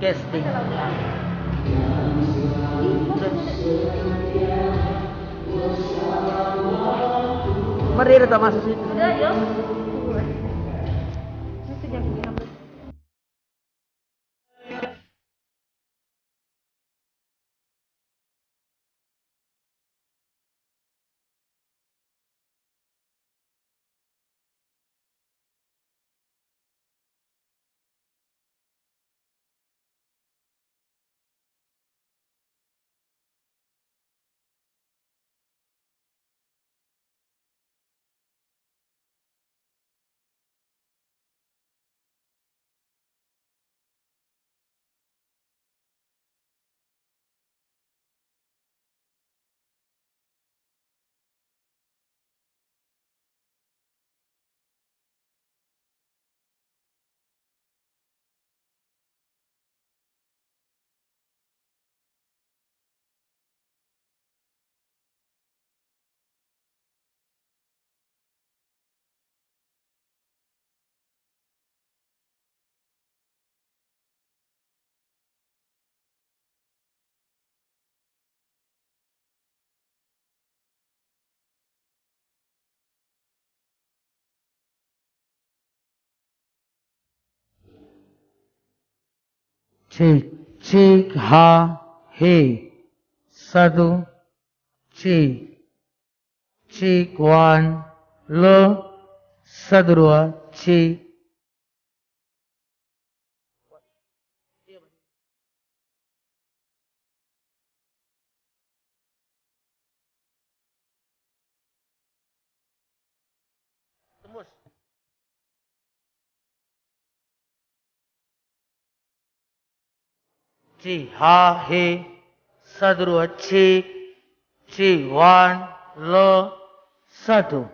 Casting. Marira ta masuk sih. Udah, yuk. Ini sejak bilang. Cik, cik, ha, he, satu, cik, cik, one, lo, satu, dua, cik. Tembus. Cik, ha, he, satu, dua, cik, cik, one, lo, satu.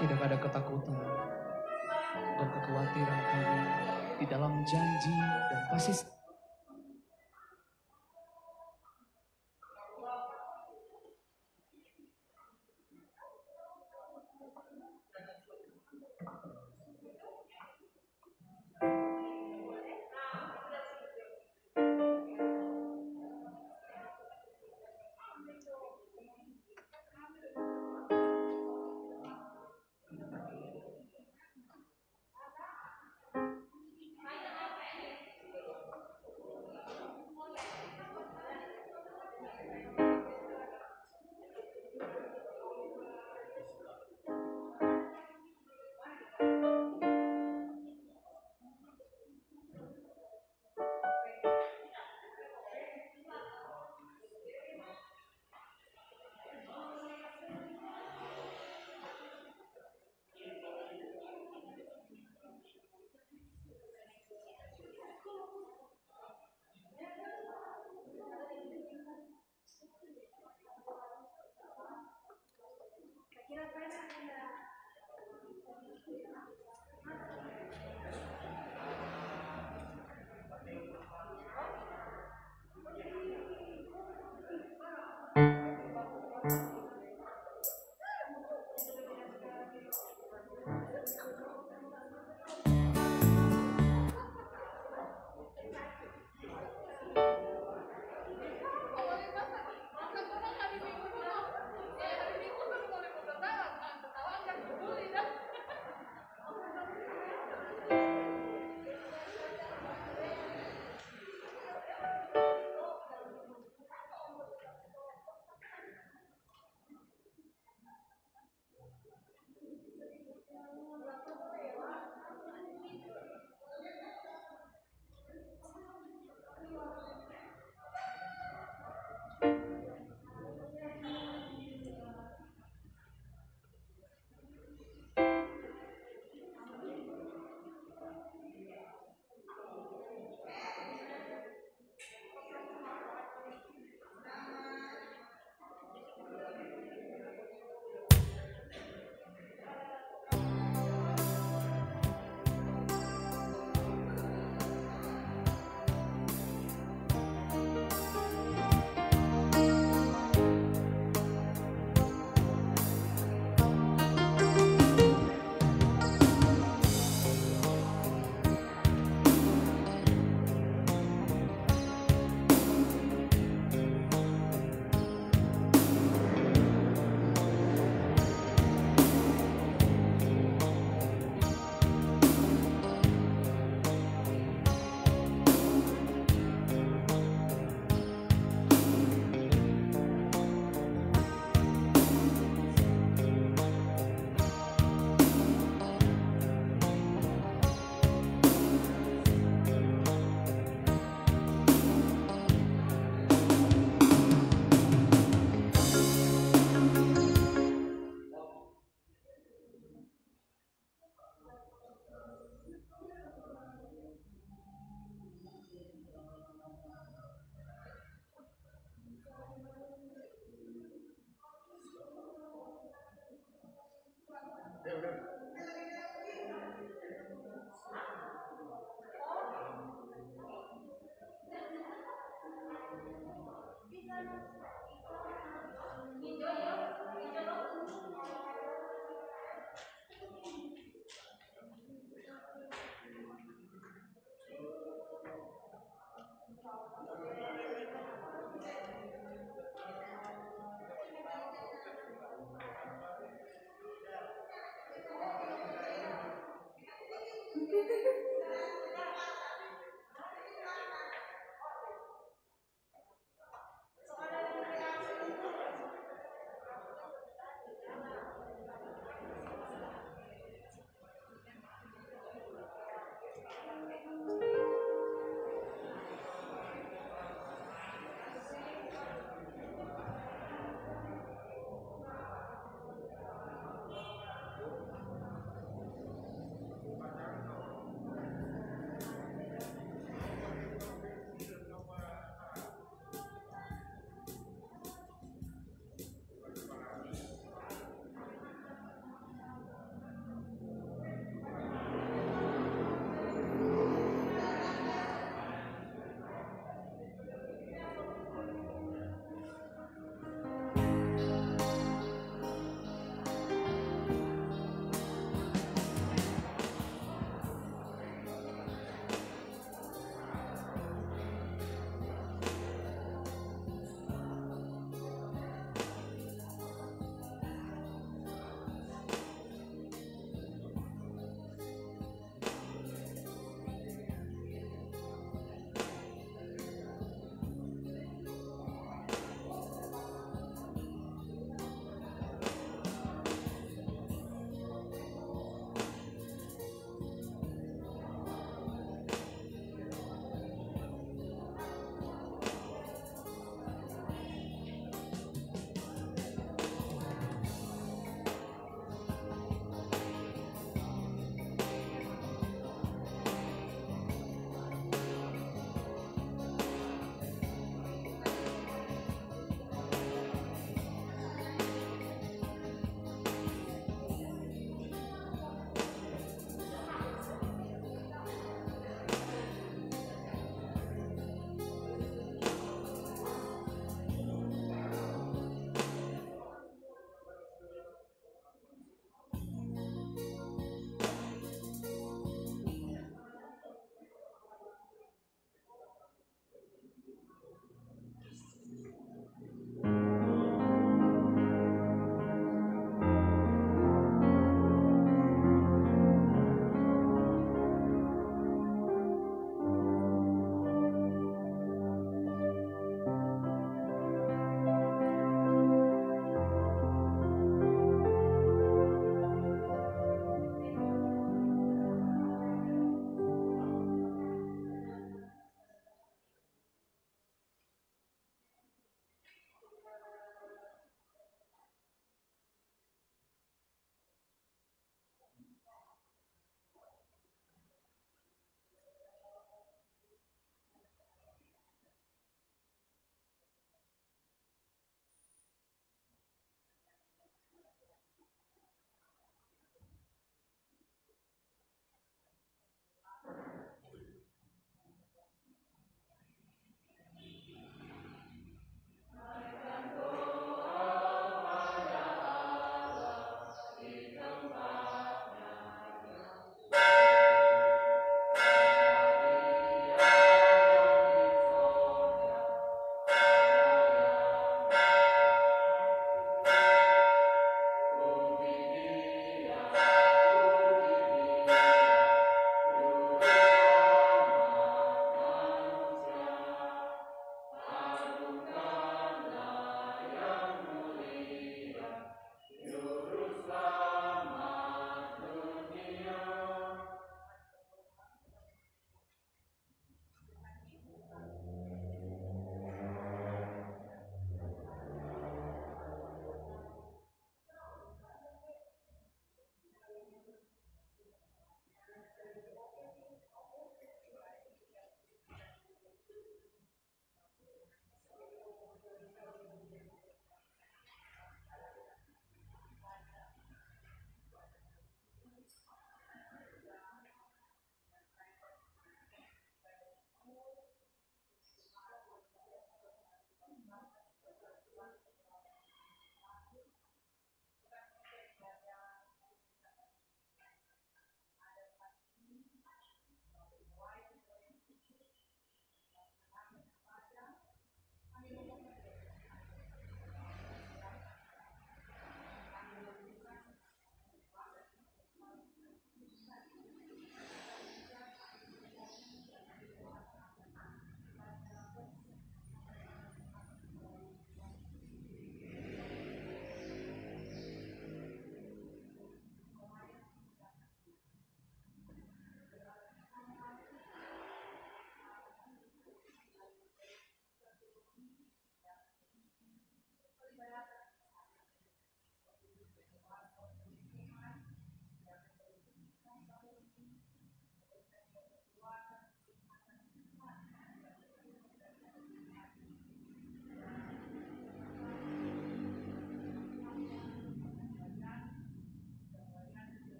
Tidak ada ketakutan dan kekhawatiran kami di dalam janji dan kasih.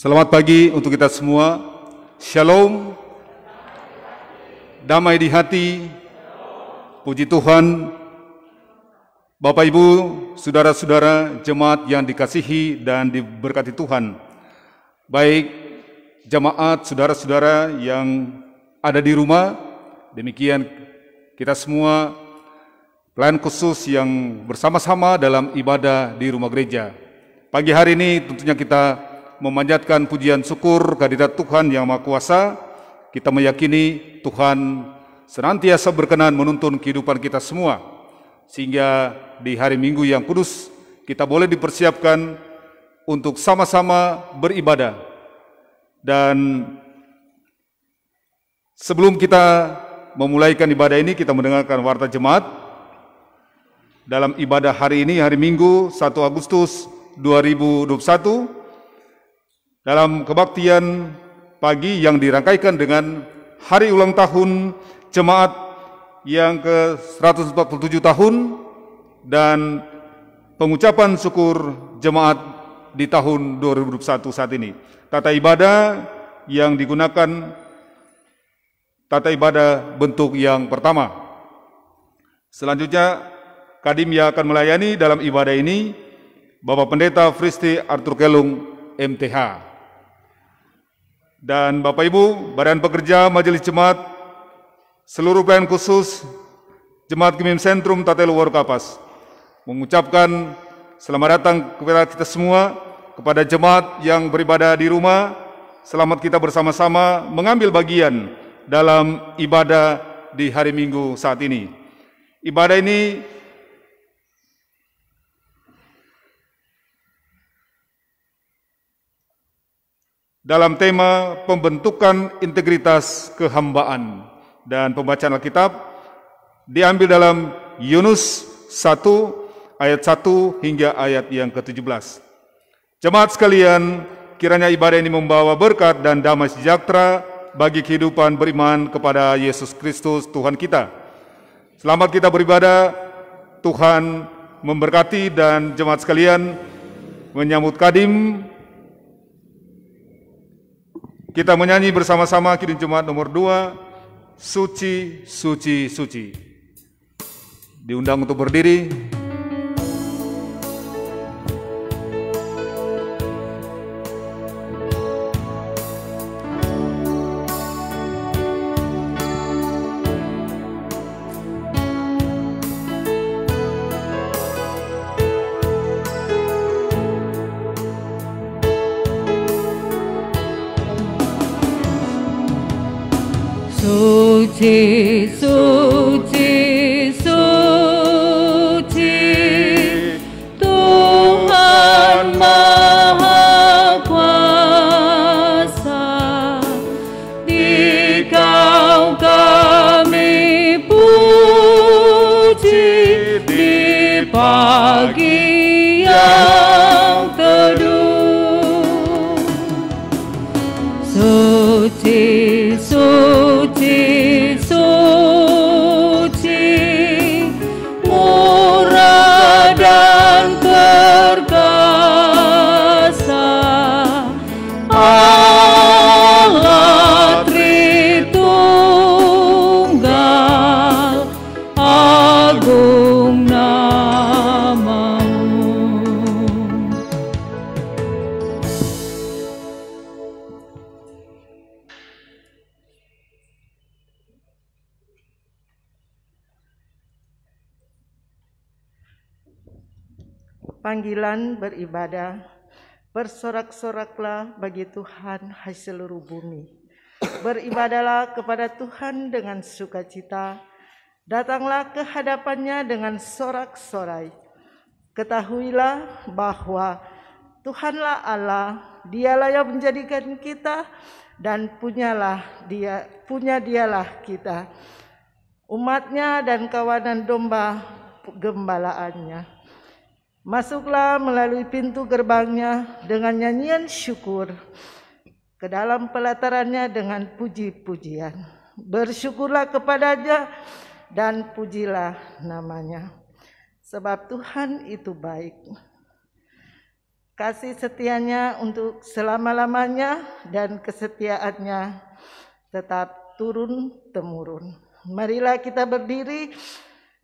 Selamat pagi untuk kita semua. Shalom. Damai di hati. Puji Tuhan. Bapak Ibu, saudara-saudara, jemaat yang dikasihi dan diberkati Tuhan. Baik jemaat, saudara-saudara yang ada di rumah, demikian kita semua pelayan khusus yang bersama-sama dalam ibadah di rumah gereja. Pagi hari ini tentunya kita memanjatkan pujian syukur kehadirat Tuhan yang Maha Kuasa. Kita meyakini Tuhan senantiasa berkenan menuntun kehidupan kita semua, sehingga di hari Minggu yang kudus kita boleh dipersiapkan untuk sama-sama beribadah. Dan sebelum kita memulaikan ibadah ini, kita mendengarkan warta jemaat dalam ibadah hari ini, hari Minggu 1 Agustus 2021, dalam kebaktian pagi yang dirangkaikan dengan hari ulang tahun jemaat yang ke-147 tahun dan pengucapan syukur jemaat di tahun 2021 saat ini. Tata ibadah yang digunakan, tata ibadah bentuk yang pertama. Selanjutnya, Kadim yang akan melayani dalam ibadah ini, Bapak Pendeta Fristi Arthur Kelung, MTH. Dan Bapak Ibu, Badan Pekerja Majelis Jemaat, seluruh pelayan khusus Jemaat Gemim Sentrum Tatelu Warukapas, mengucapkan selamat datang kepada kita semua, kepada jemaat yang beribadah di rumah. Selamat kita bersama-sama mengambil bagian dalam ibadah di hari Minggu saat ini. Ibadah ini dalam tema pembentukan integritas kehambaan, dan pembacaan Alkitab diambil dalam Yunus 1 ayat 1 hingga ayat yang ke-17. Jemaat sekalian, kiranya ibadah ini membawa berkat dan damai sejahtera bagi kehidupan beriman kepada Yesus Kristus Tuhan kita. Selamat kita beribadah. Tuhan memberkati, dan jemaat sekalian menyambut Kadim. Kita menyanyi bersama-sama Kidung Jemaat nomor 2, Suci, Suci, Suci. Diundang untuk berdiri. Suci, suci, suci, Tuhan Maha Kuasa, Dikau kami puji di pagi yang teduh. Suci, suci, suci. panggilan beribadah. Bersorak-soraklah bagi Tuhan, hai seluruh bumi. Beribadahlah kepada Tuhan dengan sukacita. Datanglah ke hadapannya dengan sorak-sorai. Ketahuilah bahwa Tuhanlah Allah, Dialah yang menjadikan kita, dan dialah kita, umatnya dan kawanan domba gembalaannya. Masuklah melalui pintu gerbangnya dengan nyanyian syukur, ke dalam pelatarannya dengan puji-pujian. Bersyukurlah kepadanya dan pujilah namanya, sebab Tuhan itu baik. Kasih setianya untuk selama-lamanya dan kesetiaannya tetap turun-temurun. Marilah kita berdiri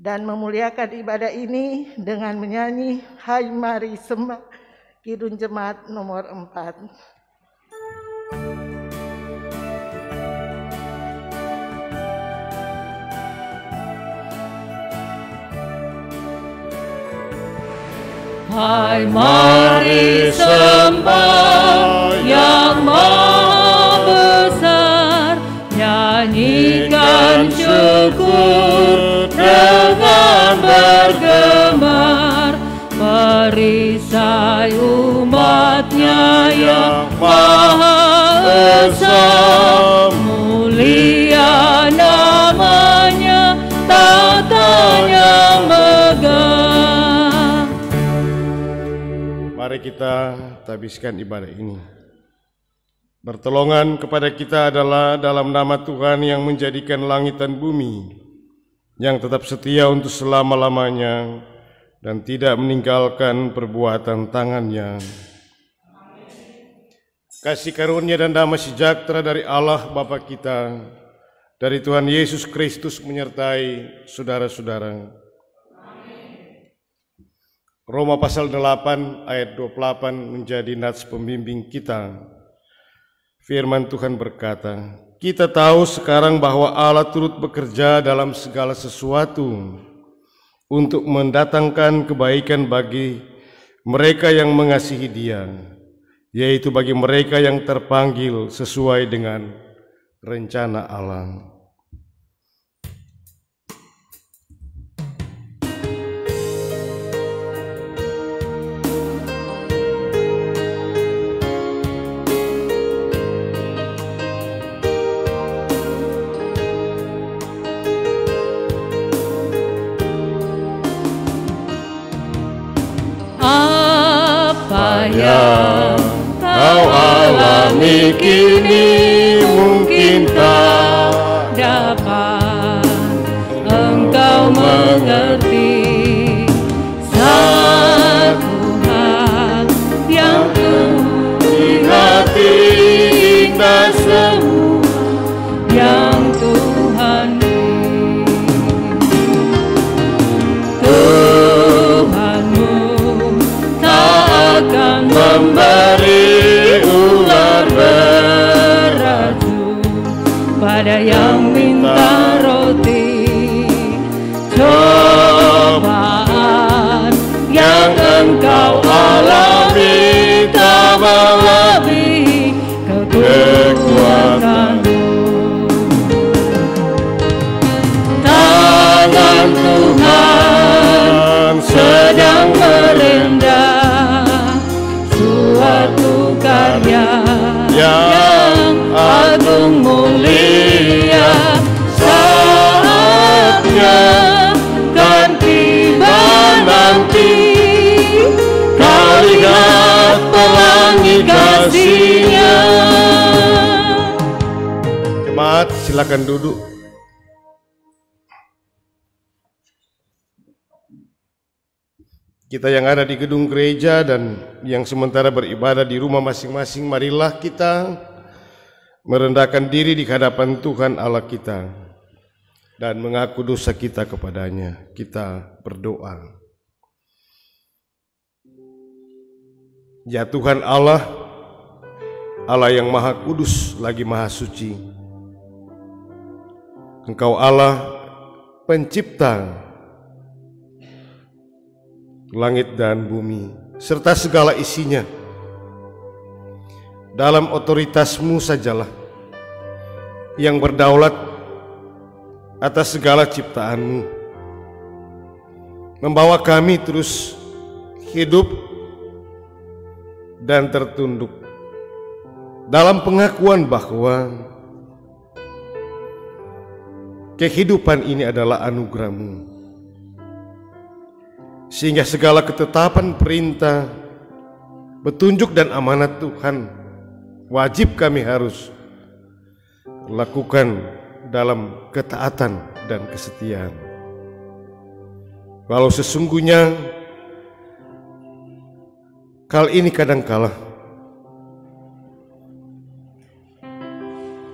dan memuliakan ibadah ini dengan menyanyi Hai Mari Sembah Kidung Jemaat nomor 4. Hai mari sembah yang maha besar, nyanyikan syukur dengan bergemar, perisai umatnya yang maha esa, mulia namanya, tatanya megah. Mari kita habiskan ibadah ini. Pertolongan kepada kita adalah dalam nama Tuhan yang menjadikan langit dan bumi, yang tetap setia untuk selama-lamanya dan tidak meninggalkan perbuatan tangannya. Kasih karunia dan damai sejahtera dari Allah Bapa kita, dari Tuhan Yesus Kristus menyertai saudara-saudara. Roma pasal 8 ayat 28 menjadi nats pembimbing kita. Firman Tuhan berkata, kita tahu sekarang bahwa Allah turut bekerja dalam segala sesuatu untuk mendatangkan kebaikan bagi mereka yang mengasihi Dia, yaitu bagi mereka yang terpanggil sesuai dengan rencana Allah. Yang kau alami kini mungkin tak dapat engkau mengerti. Satu hal yang di hati indah semua yang Tuhan memberi ular beracun pada yang minta roti. Cobaan yang engkau alami tak melebihi kekuatanmu. Tangan Tuhan sedang merendah suatu karya yang agung mulia. Saatnya kan tiba nanti, kau lihat pelangi kasih-Nya. Jemaat, silakan duduk. Kita yang ada di gedung gereja dan yang sementara beribadah di rumah masing-masing, marilah kita merendahkan diri di hadapan Tuhan Allah kita dan mengaku dosa kita kepadanya. Kita berdoa. Ya Tuhan Allah, Allah yang maha kudus lagi maha suci, Engkau Allah pencipta langit dan bumi, serta segala isinya. Dalam otoritas-Mu sajalah yang berdaulat atas segala ciptaan-Mu, membawa kami terus hidup dan tertunduk dalam pengakuan bahwa kehidupan ini adalah anugerah-Mu, sehingga segala ketetapan, perintah, petunjuk dan amanat Tuhan wajib kami harus lakukan dalam ketaatan dan kesetiaan. Walau sesungguhnya hal ini kadangkala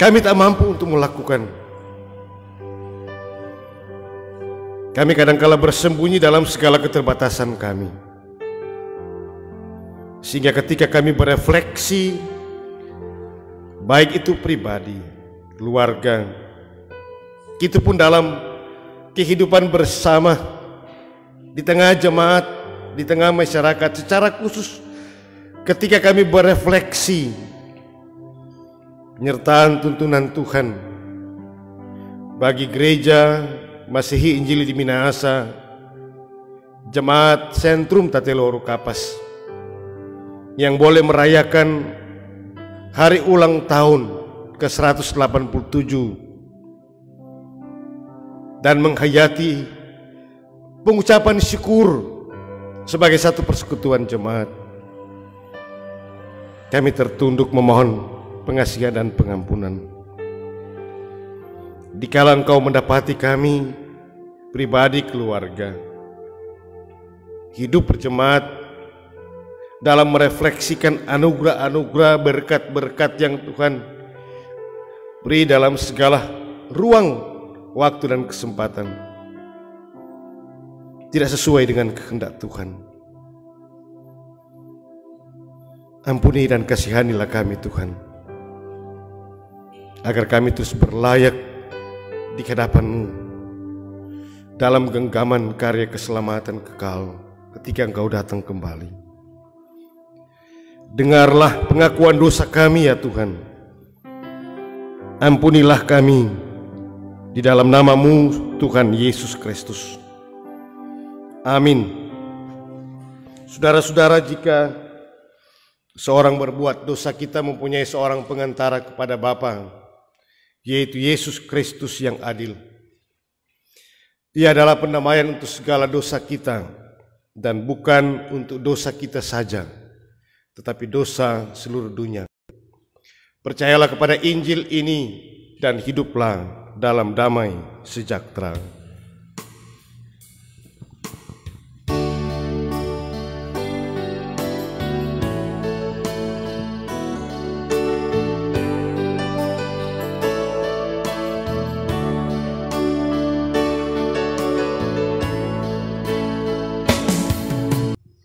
kami tak mampu untuk melakukan. Kami kadangkala bersembunyi dalam segala keterbatasan kami, sehingga ketika kami berefleksi, baik itu pribadi, keluarga, kita pun dalam kehidupan bersama, di tengah jemaat, di tengah masyarakat, secara khusus ketika kami berefleksi penyertaan tuntunan Tuhan bagi gereja Masihi Injili di Minahasa, Jemaat Sentrum Tateloro Kapas, yang boleh merayakan hari ulang tahun ke-187 dan menghayati pengucapan syukur sebagai satu persekutuan jemaat. Kami tertunduk memohon pengasihan dan pengampunan. Dikala Engkau mendapati kami, pribadi, keluarga, hidup berjemaat dalam merefleksikan anugerah-anugerah, berkat-berkat yang Tuhan beri dalam segala ruang, waktu dan kesempatan, tidak sesuai dengan kehendak Tuhan. Ampuni dan kasihanilah kami Tuhan, agar kami terus berlayak di hadapan-Mu dalam genggaman karya keselamatan kekal ketika Engkau datang kembali. Dengarlah pengakuan dosa kami ya Tuhan. Ampunilah kami di dalam nama-Mu Tuhan Yesus Kristus. Amin. Saudara-saudara, jika seorang berbuat dosa, kita mempunyai seorang pengantara kepada Bapa, yaitu Yesus Kristus yang adil. Dia adalah pendamaian untuk segala dosa kita, dan bukan untuk dosa kita saja, tetapi dosa seluruh dunia. Percayalah kepada Injil ini dan hiduplah dalam damai sejahtera.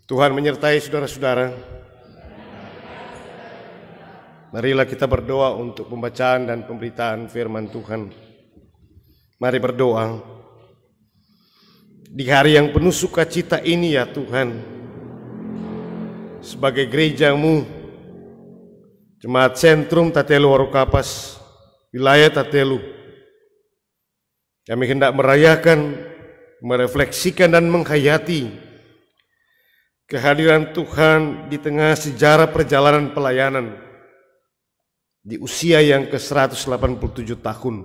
Tuhan menyertai saudara-saudara. Marilah kita berdoa untuk pembacaan dan pemberitaan firman Tuhan. Mari berdoa. Di hari yang penuh sukacita ini ya Tuhan, sebagai gereja-Mu, Jemaat Sentrum Tateloro Kapas, wilayah Tatelu, kami hendak merayakan, merefleksikan dan menghayati kehadiran Tuhan di tengah sejarah perjalanan pelayanan di usia yang ke-187 tahun.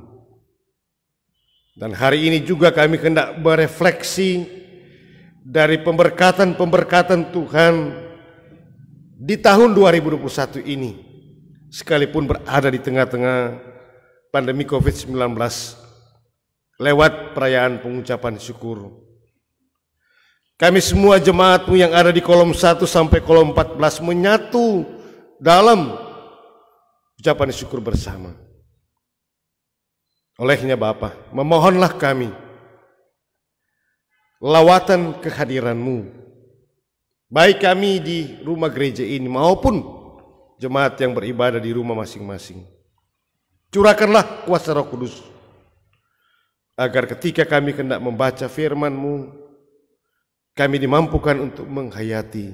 Dan hari ini juga kami hendak berefleksi dari pemberkatan-pemberkatan Tuhan di tahun 2021 ini, sekalipun berada di tengah-tengah pandemi COVID-19, lewat perayaan pengucapan syukur. Kami semua jemaat-Mu yang ada di kolom 1 sampai kolom 14 menyatu dalam ucapan syukur bersama. Olehnya Bapa, memohonlah kami lawatan kehadiran-Mu, baik kami di rumah gereja ini maupun jemaat yang beribadah di rumah masing-masing. Curahkanlah kuasa Roh Kudus, agar ketika kami hendak membaca firman-Mu, kami dimampukan untuk menghayati,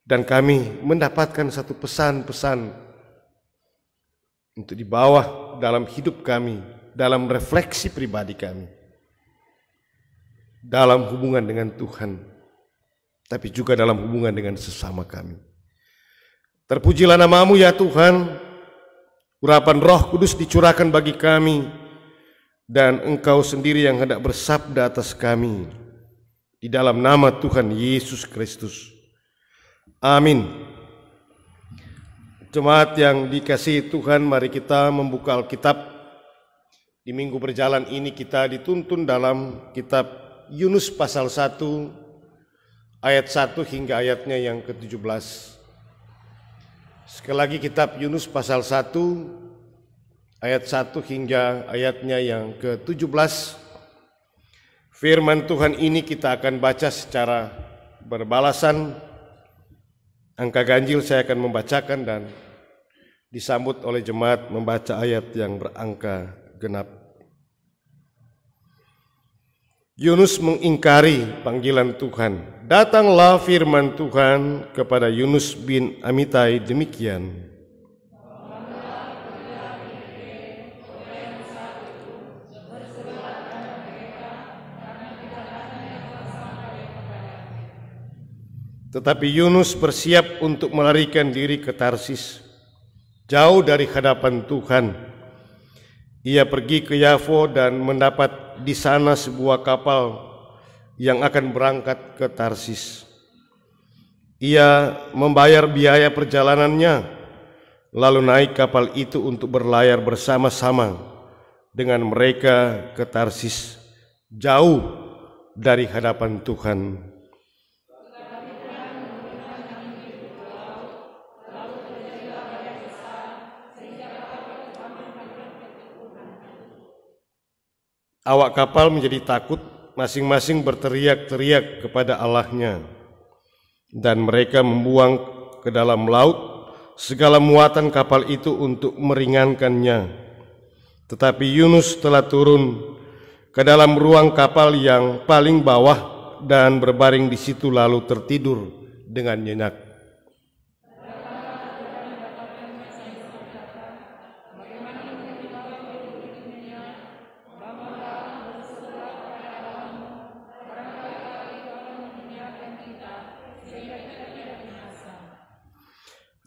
dan kami mendapatkan satu pesan-pesan untuk dibawa dalam hidup kami, dalam refleksi pribadi kami, dalam hubungan dengan Tuhan, tapi juga dalam hubungan dengan sesama kami. Terpujilah nama-Mu ya Tuhan, urapan Roh Kudus dicurahkan bagi kami, dan Engkau sendiri yang hendak bersabda atas kami, di dalam nama Tuhan Yesus Kristus. Amin. Jemaat yang dikasihi Tuhan, mari kita membuka Alkitab. Di minggu berjalan ini kita dituntun dalam kitab Yunus pasal 1, ayat 1 hingga ayatnya yang ke-17. Sekali lagi kitab Yunus pasal 1, ayat 1 hingga ayatnya yang ke-17. Firman Tuhan ini kita akan baca secara berbalasan. Angka ganjil saya akan membacakan dan disambut oleh jemaat membaca ayat yang berangka genap. Yunus mengingkari panggilan Tuhan. Datanglah firman Tuhan kepada Yunus bin Amitai demikian. Tetapi Yunus bersiap untuk melarikan diri ke Tarsis, jauh dari hadapan Tuhan. Ia pergi ke Yafo dan mendapat di sana sebuah kapal yang akan berangkat ke Tarsis. Ia membayar biaya perjalanannya, lalu naik kapal itu untuk berlayar bersama-sama dengan mereka ke Tarsis, jauh dari hadapan Tuhan. Awak kapal menjadi takut, masing-masing berteriak-teriak kepada Allahnya, dan mereka membuang ke dalam laut segala muatan kapal itu untuk meringankannya. Tetapi Yunus telah turun ke dalam ruang kapal yang paling bawah dan berbaring di situ lalu tertidur dengan nyenyak.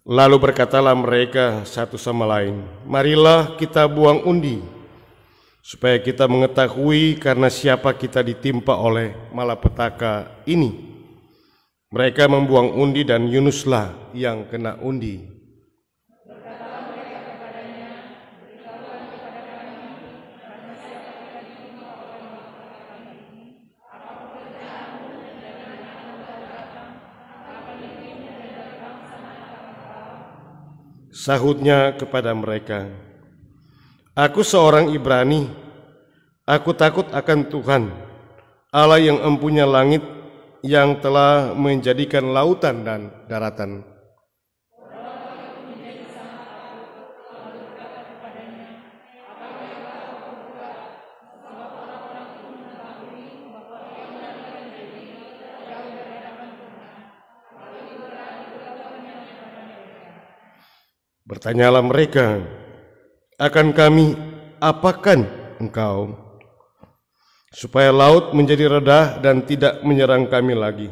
Lalu berkatalah mereka satu sama lain, marilah kita buang undi, supaya kita mengetahui karena siapa kita ditimpa oleh malapetaka ini. Mereka membuang undi dan Yunuslah yang kena undi. Sahutnya kepada mereka, aku seorang Ibrani, aku takut akan Tuhan, Allah yang empunya langit, yang telah menjadikan lautan dan daratan. Bertanyalah mereka, akan kami apakan engkau, supaya laut menjadi reda dan tidak menyerang kami lagi,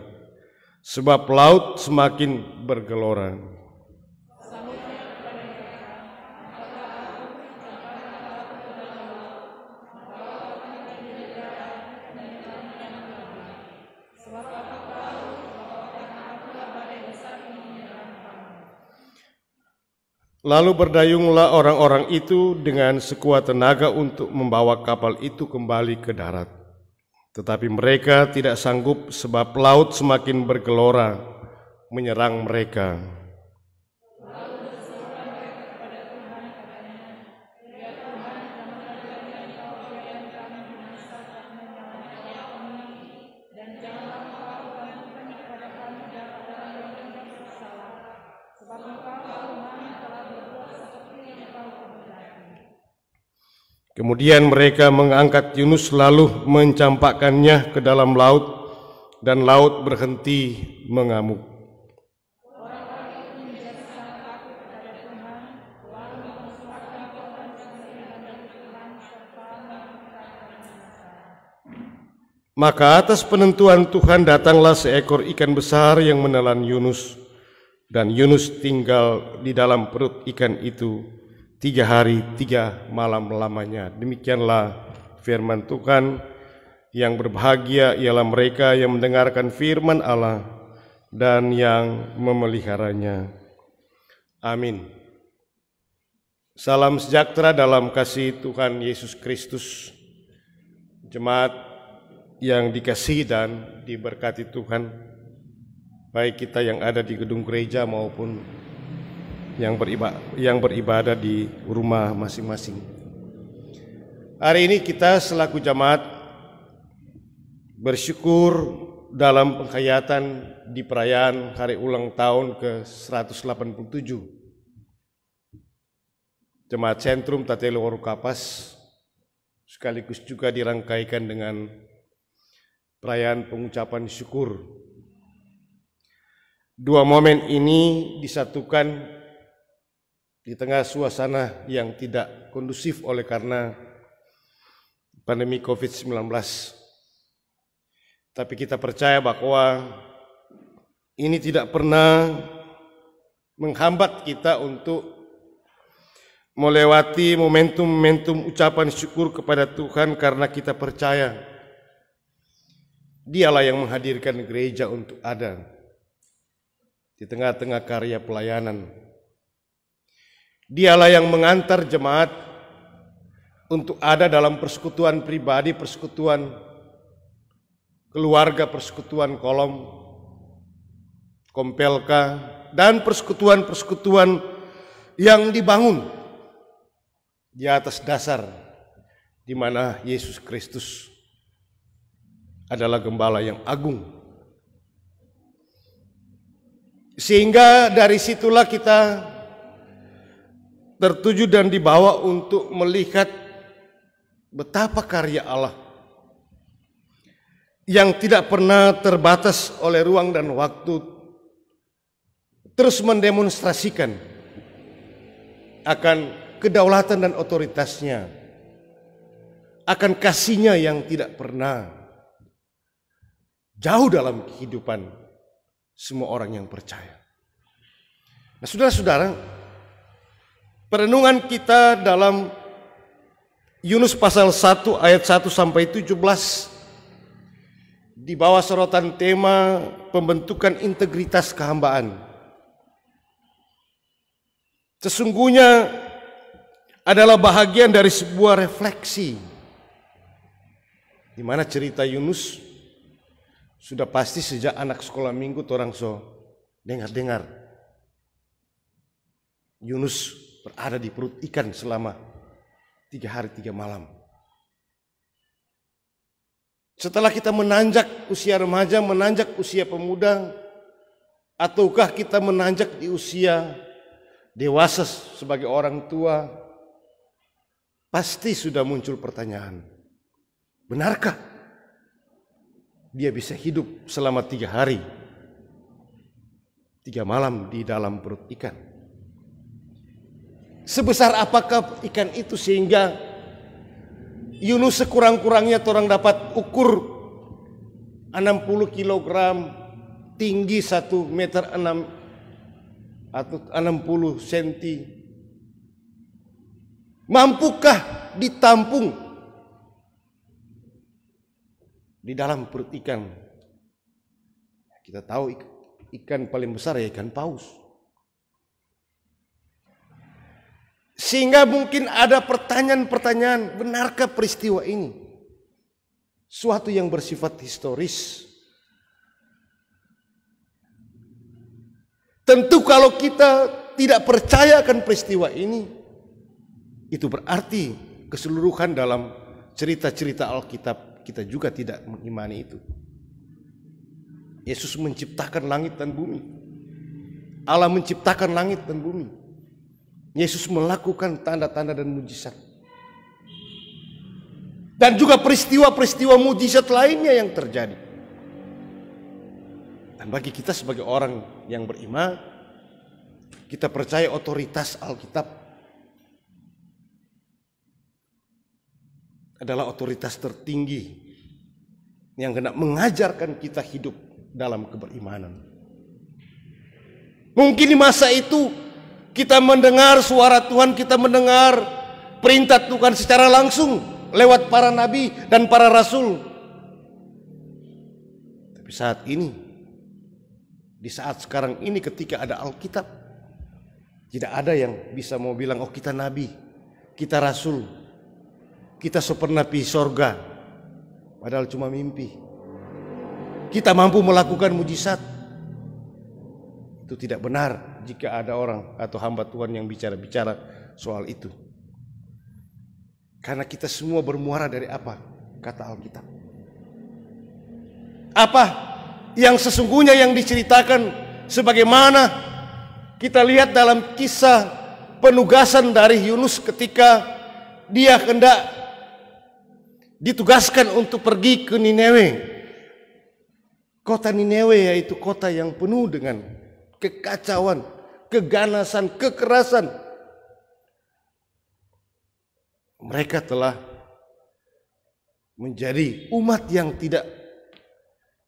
sebab laut semakin bergelora. Lalu berdayunglah orang-orang itu dengan sekuat tenaga untuk membawa kapal itu kembali ke darat. Tetapi mereka tidak sanggup sebab laut semakin bergelora menyerang mereka. Kemudian mereka mengangkat Yunus lalu mencampakkannya ke dalam laut dan laut berhenti mengamuk. Maka atas penentuan Tuhan datanglah seekor ikan besar yang menelan Yunus, dan Yunus tinggal di dalam perut ikan itu 3 hari 3 malam lamanya. Demikianlah firman Tuhan. Yang berbahagia ialah mereka yang mendengarkan firman Allah dan yang memeliharanya. Amin. Salam sejahtera dalam kasih Tuhan Yesus Kristus. Jemaat yang dikasihi dan diberkati Tuhan, baik kita yang ada di gedung gereja maupun yang beribadah di rumah masing-masing. Hari ini kita selaku jemaat bersyukur dalam penghayatan di perayaan hari ulang tahun ke-187 Jemaat Sentrum Tatelo Waru Kapas, sekaligus juga dirangkaikan dengan perayaan pengucapan syukur. Dua momen ini disatukan di tengah suasana yang tidak kondusif oleh karena pandemi COVID-19. Tapi kita percaya bahwa ini tidak pernah menghambat kita untuk melewati momentum-momentum ucapan syukur kepada Tuhan, karena kita percaya Dialah yang menghadirkan gereja untuk ada di tengah-tengah karya pelayanan. Dialah yang mengantar jemaat untuk ada dalam persekutuan pribadi, persekutuan keluarga, persekutuan kolom, kompelka, dan persekutuan-persekutuan yang dibangun di atas dasar di mana Yesus Kristus adalah gembala yang agung. Sehingga dari situlah kita tertuju dan dibawa untuk melihat betapa karya Allah yang tidak pernah terbatas oleh ruang dan waktu terus mendemonstrasikan akan kedaulatan dan otoritasnya, akan kasihnya yang tidak pernah jauh dalam kehidupan semua orang yang percaya. Nah, saudara-saudara, perenungan kita dalam Yunus pasal 1 ayat 1 sampai 17 di bawah sorotan tema pembentukan integritas kehambaan. Sesungguhnya adalah bahagian dari sebuah refleksi di mana cerita Yunus sudah pasti sejak anak sekolah minggu orang so dengar-dengar Yunus berada di perut ikan selama 3 hari 3 malam. Setelah kita menanjak usia remaja, menanjak usia pemuda, ataukah kita menanjak di usia dewasa sebagai orang tua, pasti sudah muncul pertanyaan, benarkah dia bisa hidup selama 3 hari 3 malam di dalam perut ikan? Sebesar apakah ikan itu sehingga Yunus sekurang-kurangnya orang dapat ukur 60 kg, tinggi 1 meter 6 atau 60 cm. Mampukah ditampung di dalam perut ikan? Kita tahu ikan paling besar ya ikan paus. Sehingga mungkin ada pertanyaan-pertanyaan, benarkah peristiwa ini suatu yang bersifat historis? Tentu kalau kita tidak percaya akan peristiwa ini, itu berarti keseluruhan dalam cerita-cerita Alkitab kita juga tidak mengimani itu. Yesus menciptakan langit dan bumi. Allah menciptakan langit dan bumi. Yesus melakukan tanda-tanda dan mujizat. Dan juga peristiwa-peristiwa mujizat lainnya yang terjadi. Dan bagi kita sebagai orang yang beriman, kita percaya otoritas Alkitab adalah otoritas tertinggi yang hendak mengajarkan kita hidup dalam keberimanan. Mungkin di masa itu kita mendengar suara Tuhan, kita mendengar perintah Tuhan secara langsung lewat para nabi dan para rasul. Tapi saat ini, di saat sekarang ini ketika ada Alkitab, tidak ada yang bisa mau bilang, oh kita nabi, kita rasul, kita pernah pergi sorga, padahal cuma mimpi. Kita mampu melakukan mujizat. Itu tidak benar jika ada orang atau hamba Tuhan yang bicara-bicara soal itu. Karena kita semua bermuara dari apa? Kata Alkitab. Apa yang sesungguhnya yang diceritakan sebagaimana kita lihat dalam kisah penugasan dari Yunus ketika dia hendak ditugaskan untuk pergi ke Nineve. Kota Nineve yaitu kota yang penuh dengan kekacauan, keganasan, kekerasan. Mereka telah menjadi umat yang tidak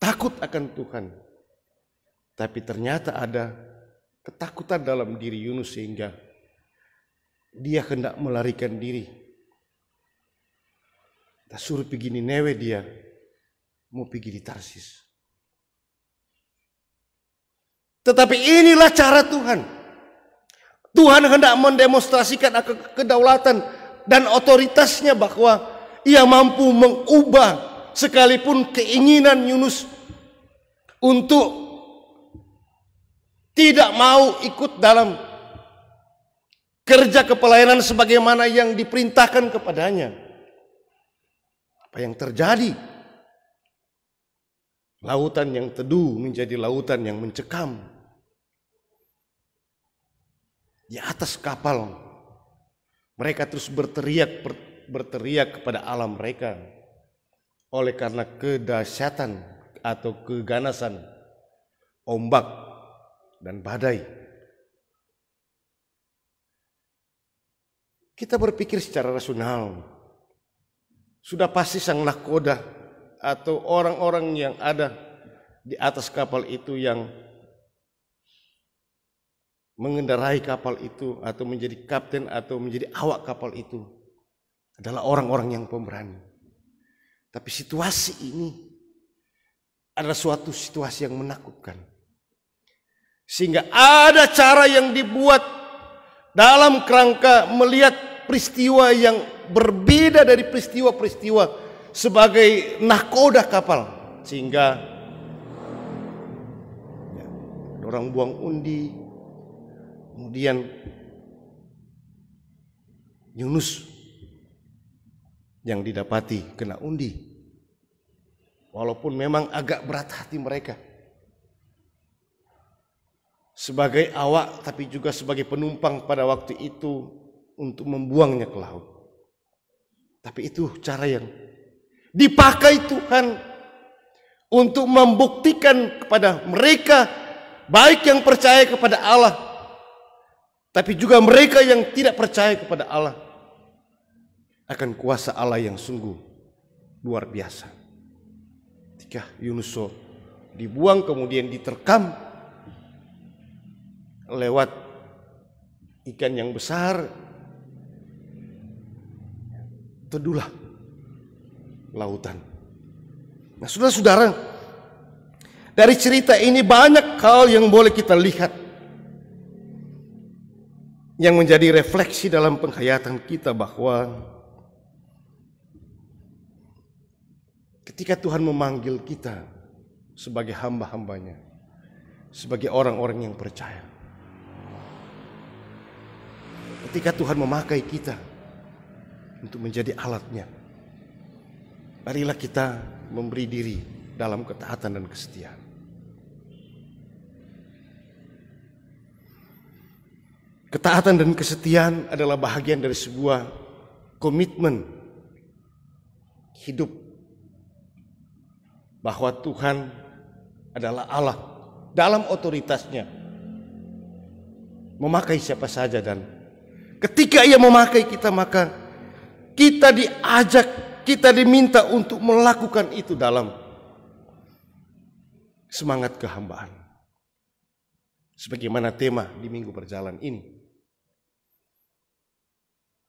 takut akan Tuhan. Tapi ternyata ada ketakutan dalam diri Yunus sehingga dia hendak melarikan diri. Kita suruh pergi Nineve, dia mau pergi di Tarsis. Tetapi inilah cara Tuhan. Tuhan hendak mendemonstrasikan kedaulatan dan otoritasnya bahwa ia mampu mengubah sekalipun keinginan Yunus untuk tidak mau ikut dalam kerja kepelayanan sebagaimana yang diperintahkan kepadanya. Apa yang terjadi? Lautan yang teduh menjadi lautan yang mencekam. Di atas kapal mereka terus berteriak kepada Allah mereka oleh karena kedahsyatan atau keganasan ombak dan badai. Kita berpikir secara rasional, sudah pasti sang nahkoda atau orang-orang yang ada di atas kapal itu yang mengendarai kapal itu atau menjadi kapten atau menjadi awak kapal itu adalah orang-orang yang pemberani. Tapi situasi ini adalah suatu situasi yang menakutkan. Sehingga ada cara yang dibuat dalam kerangka melihat peristiwa yang berbeda dari peristiwa-peristiwa sebagai nahkoda kapal. Sehingga orang buang undi, kemudian Yunus yang didapati kena undi. Walaupun memang agak berat hati mereka sebagai awak tapi juga sebagai penumpang pada waktu itu untuk membuangnya ke laut. Tapi itu cara yang dipakai Tuhan untuk membuktikan kepada mereka, baik yang percaya kepada Allah tapi juga mereka yang tidak percaya kepada Allah, akan kuasa Allah yang sungguh luar biasa. Ketika Yunus dibuang kemudian diterkam lewat ikan yang besar, teduhlah lautan. Nah, saudara-saudara, dari cerita ini banyak hal yang boleh kita lihat yang menjadi refleksi dalam penghayatan kita bahwa ketika Tuhan memanggil kita sebagai hamba-hambanya, sebagai orang-orang yang percaya, ketika Tuhan memakai kita untuk menjadi alatnya, marilah kita memberi diri dalam ketaatan dan kesetiaan. Ketaatan dan kesetiaan adalah bahagian dari sebuah komitmen hidup bahwa Tuhan adalah Allah dalam otoritasnya memakai siapa saja, dan ketika ia memakai kita, maka kita diajak, kita diminta untuk melakukan itu dalam semangat kehambaan. Sebagaimana tema di minggu berjalan ini,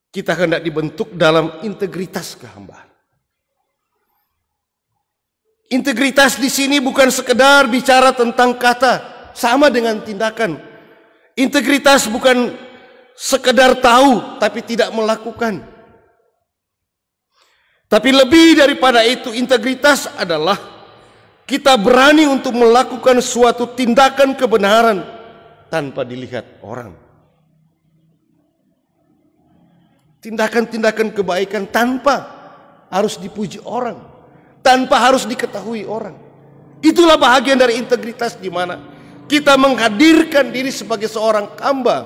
kita hendak dibentuk dalam integritas kehambaan. Integritas di sini bukan sekedar bicara tentang kata, sama dengan tindakan. Integritas bukan sekedar tahu tapi tidak melakukan. Tapi lebih daripada itu, integritas adalah kita berani untuk melakukan suatu tindakan kebenaran tanpa dilihat orang. Tindakan-tindakan kebaikan tanpa harus dipuji orang, tanpa harus diketahui orang. Itulah bahagian dari integritas, di mana kita menghadirkan diri sebagai seorang hamba.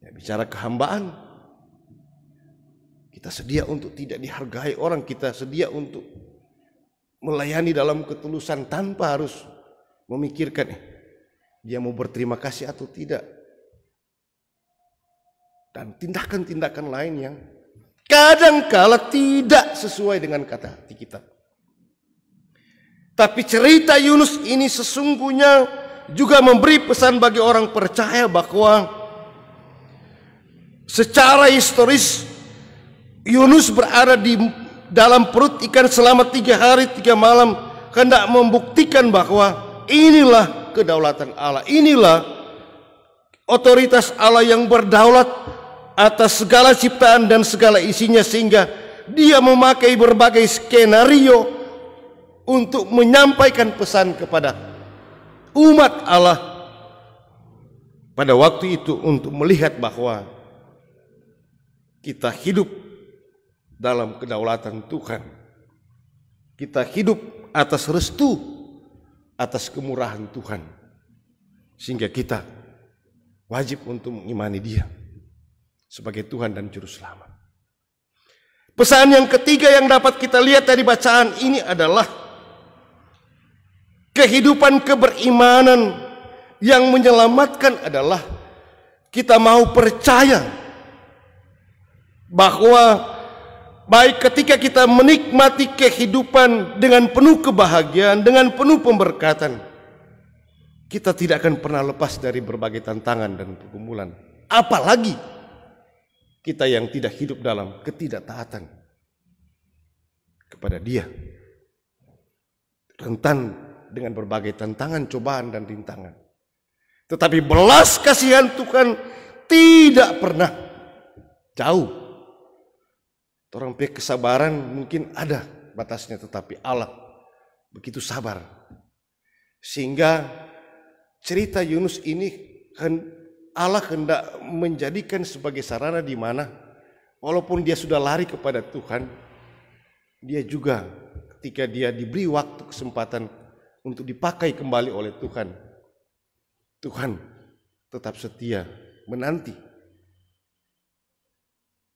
Ya, bicara kehambaan, kita sedia untuk tidak dihargai orang, kita sedia untuk melayani dalam ketulusan tanpa harus memikirkan dia mau berterima kasih atau tidak. Dan tindakan-tindakan lain yang kadang-kala tidak sesuai dengan kata hati kita. Tapi cerita Yunus ini sesungguhnya juga memberi pesan bagi orang percaya bahwa secara historis Yunus berada di dalam perut ikan selama 3 hari 3 malam, hendak membuktikan bahwa inilah kedaulatan Allah, inilah otoritas Allah yang berdaulat atas segala ciptaan dan segala isinya, sehingga dia memakai berbagai skenario untuk menyampaikan pesan kepada umat Allah pada waktu itu, untuk melihat bahwa kita hidup dalam kedaulatan Tuhan, kita hidup atas restu, atas kemurahan Tuhan, sehingga kita wajib untuk mengimani Dia sebagai Tuhan dan Juru Selamat. Pesan yang ketiga yang dapat kita lihat dari bacaan ini adalah kehidupan keberimanan yang menyelamatkan adalah kita mau percaya bahwa baik ketika kita menikmati kehidupan dengan penuh kebahagiaan, dengan penuh pemberkatan, kita tidak akan pernah lepas dari berbagai tantangan dan pergumulan. Apalagi kita yang tidak hidup dalam ketidaktaatan kepada Dia, rentan dengan berbagai tantangan, cobaan dan rintangan. Tetapi belas kasihan Tuhan tidak pernah jauh. Orang kesabaran mungkin ada batasnya, tetapi Allah begitu sabar, sehingga cerita Yunus ini Allah hendak menjadikan sebagai sarana di mana walaupun dia sudah lari kepada Tuhan, dia juga ketika dia diberi waktu kesempatan untuk dipakai kembali oleh Tuhan, Tuhan tetap setia menanti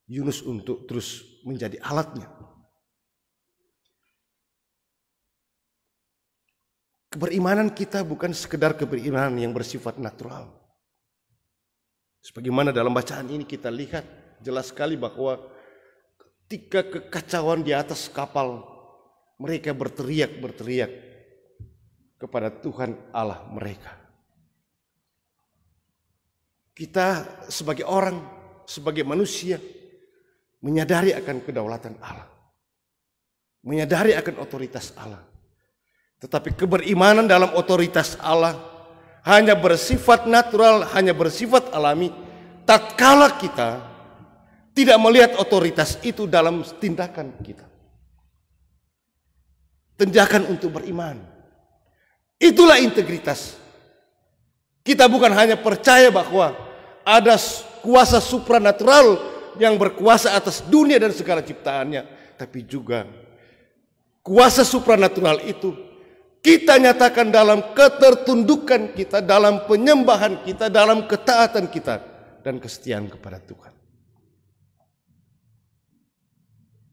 Yunus untuk terus menjadi alatnya. Keberimanan kita bukan sekedar keberimanan yang bersifat natural. Sebagaimana dalam bacaan ini kita lihat jelas sekali bahwa ketika kekacauan di atas kapal, mereka berteriak kepada Tuhan Allah mereka. Kita sebagai orang, sebagai manusia, menyadari akan kedaulatan Allah, menyadari akan otoritas Allah. Tetapi keberimanan dalam otoritas Allah hanya bersifat natural, hanya bersifat alami tatkala kita tidak melihat otoritas itu dalam tindakan kita. Tindakan untuk beriman, itulah integritas. Kita bukan hanya percaya bahwa ada kuasa supranatural yang berkuasa atas dunia dan segala ciptaannya, tapi juga kuasa supranatural itu kita nyatakan dalam ketertundukan kita, dalam penyembahan kita, dalam ketaatan kita dan kesetiaan kepada Tuhan.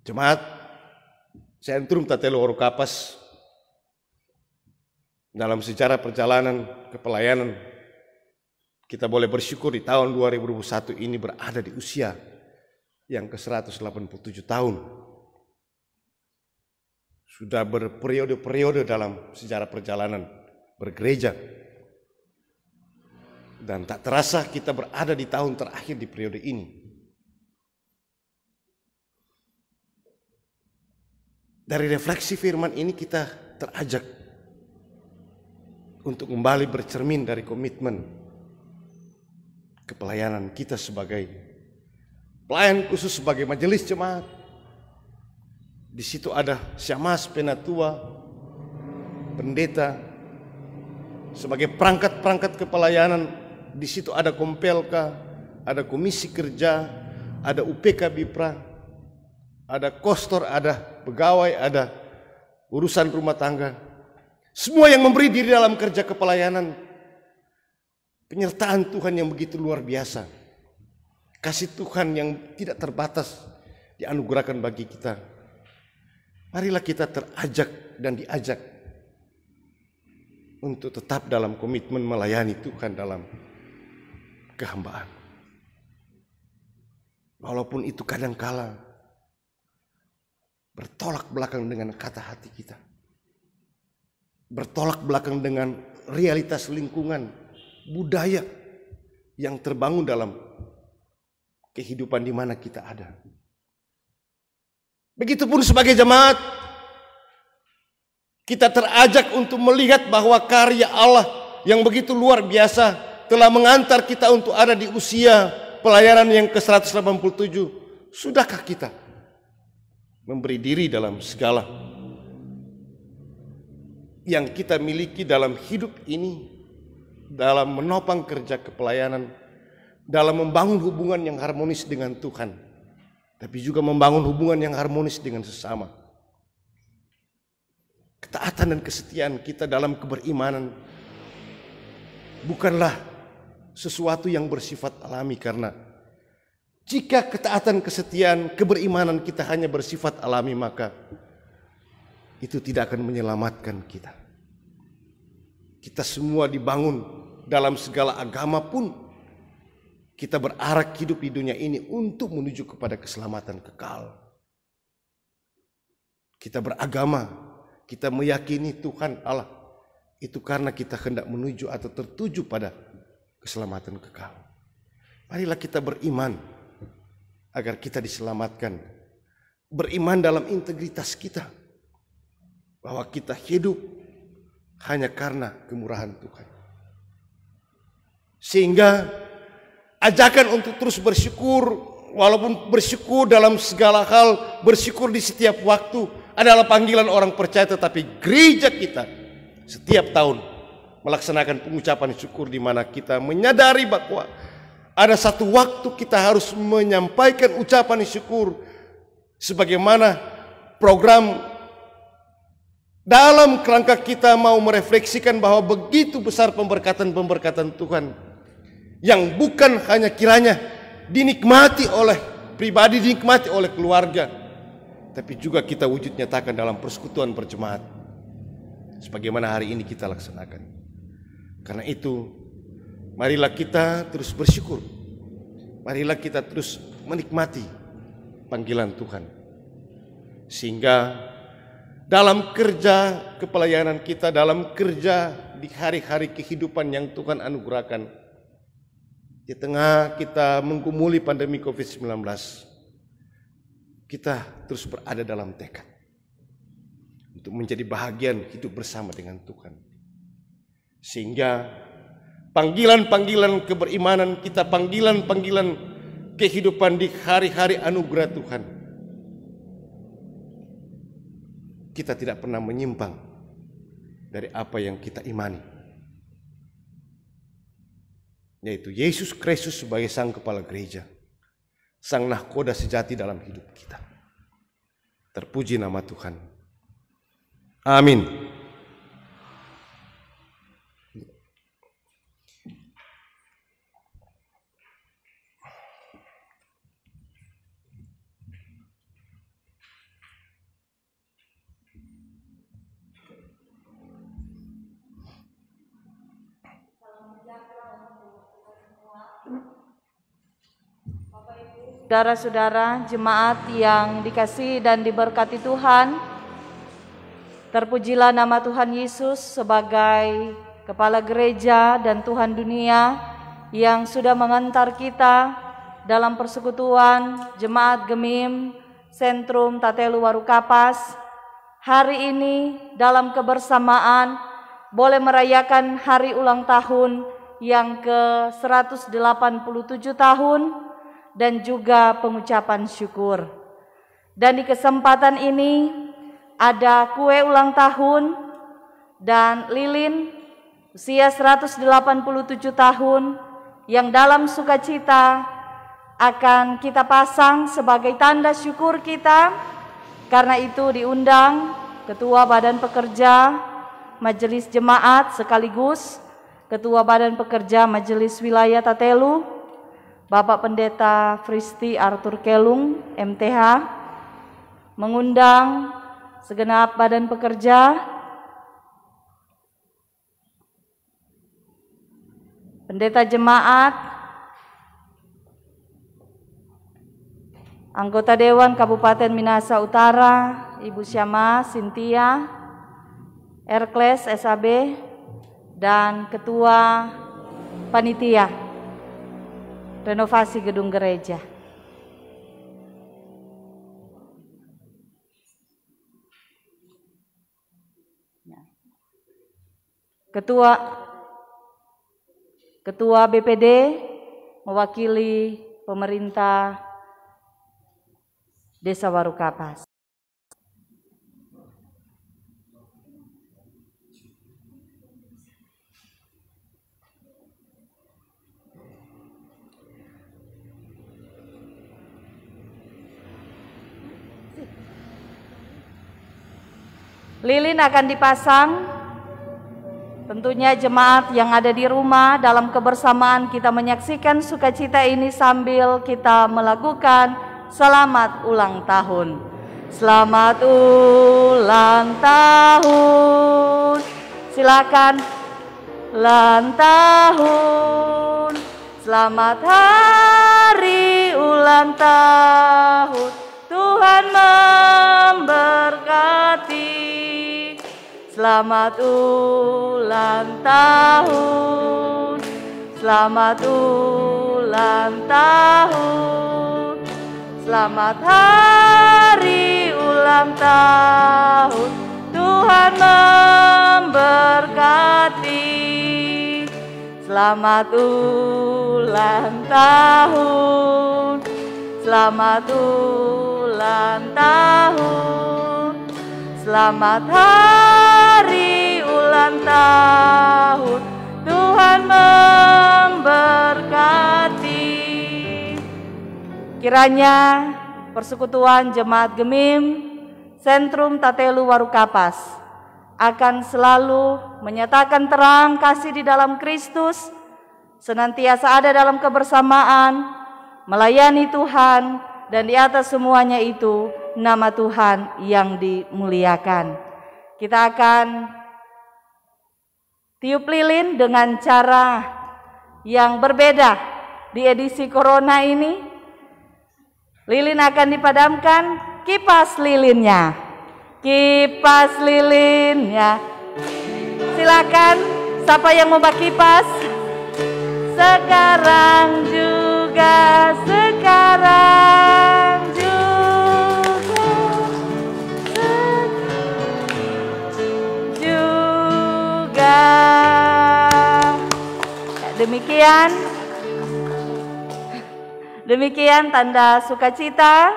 Jemaat Sentrum Tatelo Oro Kapas, dalam sejarah perjalanan kepelayanan, kita boleh bersyukur di tahun 2021 ini berada di usia yang ke-187 tahun. Sudah berperiode-periode dalam sejarah perjalanan bergereja. Dan tak terasa kita berada di tahun terakhir di periode ini. Dari refleksi firman ini kita terajak untuk kembali bercermin dari komitmen kepelayanan kita sebagai pelayan khusus sebagai majelis jemaat. Di situ ada syammas, penatua, pendeta, sebagai perangkat-perangkat kepelayanan. Di situ ada Kompelka, ada komisi kerja, ada UPK Bipra, ada kostor, ada pegawai, ada urusan rumah tangga. Semua yang memberi diri dalam kerja kepelayanan. Penyertaan Tuhan yang begitu luar biasa. Kasih Tuhan yang tidak terbatas dianugerahkan bagi kita. Marilah kita terajak dan diajak untuk tetap dalam komitmen melayani Tuhan dalam kehambaan. Walaupun itu kadangkala bertolak belakang dengan kata hati kita. Bertolak belakang dengan realitas lingkungan, budaya yang terbangun dalam kehidupan di mana kita ada. Begitupun sebagai jemaat, kita terajak untuk melihat bahwa karya Allah yang begitu luar biasa telah mengantar kita untuk ada di usia pelayanan yang ke-187. Sudahkah kita memberi diri dalam segala yang kita miliki dalam hidup ini, dalam menopang kerja kepelayanan, dalam membangun hubungan yang harmonis dengan Tuhan, tapi juga membangun hubungan yang harmonis dengan sesama. Ketaatan dan kesetiaan kita dalam keberimanan bukanlah sesuatu yang bersifat alami, karena jika ketaatan, kesetiaan, keberimanan kita hanya bersifat alami, maka itu tidak akan menyelamatkan kita. Kita semua dibangun dalam segala agama pun kita berarak hidup di dunia ini untuk menuju kepada keselamatan kekal. Kita beragama, kita meyakini Tuhan Allah itu karena kita hendak menuju atau tertuju pada keselamatan kekal. Marilah kita beriman agar kita diselamatkan. Beriman dalam integritas kita, bahwa kita hidup hanya karena kemurahan Tuhan. Sehingga ajakan untuk terus bersyukur, walaupun bersyukur dalam segala hal, bersyukur di setiap waktu adalah panggilan orang percaya. Tetapi gereja kita setiap tahun melaksanakan pengucapan syukur, di mana kita menyadari bahwa ada satu waktu kita harus menyampaikan ucapan syukur, sebagaimana program dalam kerangka kita mau merefleksikan bahwa begitu besar pemberkatan-pemberkatan Tuhan yang bukan hanya kiranya dinikmati oleh pribadi, dinikmati oleh keluarga, tapi juga kita wujud nyatakan dalam persekutuan berjemaat sebagaimana hari ini kita laksanakan. Karena itu, marilah kita terus bersyukur. Marilah kita terus menikmati panggilan Tuhan, sehingga dalam kerja kepelayanan kita, dalam kerja di hari-hari kehidupan yang Tuhan anugerahkan, di tengah kita menggumuli pandemi COVID-19, kita terus berada dalam tekad untuk menjadi bahagian hidup bersama dengan Tuhan. Sehingga panggilan-panggilan keberimanan kita, panggilan-panggilan kehidupan di hari-hari anugerah Tuhan, kita tidak pernah menyimpang dari apa yang kita imani, yaitu Yesus Kristus sebagai Sang Kepala Gereja, Sang Nahkoda sejati dalam hidup kita. Terpuji nama Tuhan. Amin. saudara-saudara jemaat yang dikasihi dan diberkati Tuhan, terpujilah nama Tuhan Yesus sebagai Kepala Gereja dan Tuhan dunia yang sudah mengantar kita dalam persekutuan Jemaat Gemim Sentrum Tatelu Warukapas. Hari ini dalam kebersamaan boleh merayakan hari ulang tahun yang ke-187 tahun dan juga pengucapan syukur. Dan di kesempatan ini ada kue ulang tahun dan lilin usia 187 tahun yang dalam sukacita akan kita pasang sebagai tanda syukur kita. Karena itu diundang Ketua Badan Pekerja Majelis Jemaat sekaligus Ketua Badan Pekerja Majelis Wilayah Tatelu, Bapak Pendeta Fristi Arthur Kelung, MTH, mengundang segenap badan pekerja, pendeta jemaat, anggota Dewan Kabupaten Minahasa Utara, Ibu Syama Sintia, Erkles SAB, dan Ketua Panitia Renovasi Gedung Gereja. Ketua BPD mewakili pemerintah Desa Warukapas. Lilin akan dipasang. Tentunya jemaat yang ada di rumah dalam kebersamaan kita menyaksikan sukacita ini sambil kita melakukan selamat ulang tahun. Selamat ulang tahun. Silakan. Ulang tahun. Selamat hari ulang tahun. Tuhan memberkati. Selamat ulang tahun, selamat ulang tahun, selamat hari ulang tahun, Tuhan memberkati. Selamat ulang tahun, selamat ulang tahun, selamat hari ulang tahun, Tuhan memberkati. Kiranya persekutuan Jemaat Gemim Sentrum Tatelu Warukapas akan selalu menyatakan terang kasih di dalam Kristus, senantiasa ada dalam kebersamaan, melayani Tuhan, dan di atas semuanya itu nama Tuhan yang dimuliakan. Kita akan tiup lilin dengan cara yang berbeda di edisi Corona ini. Lilin akan dipadamkan, kipas lilinnya. Kipas lilinnya. Silakan, siapa yang mau pakai kipas? Sekarang juga, sekarang juga. Demikian tanda sukacita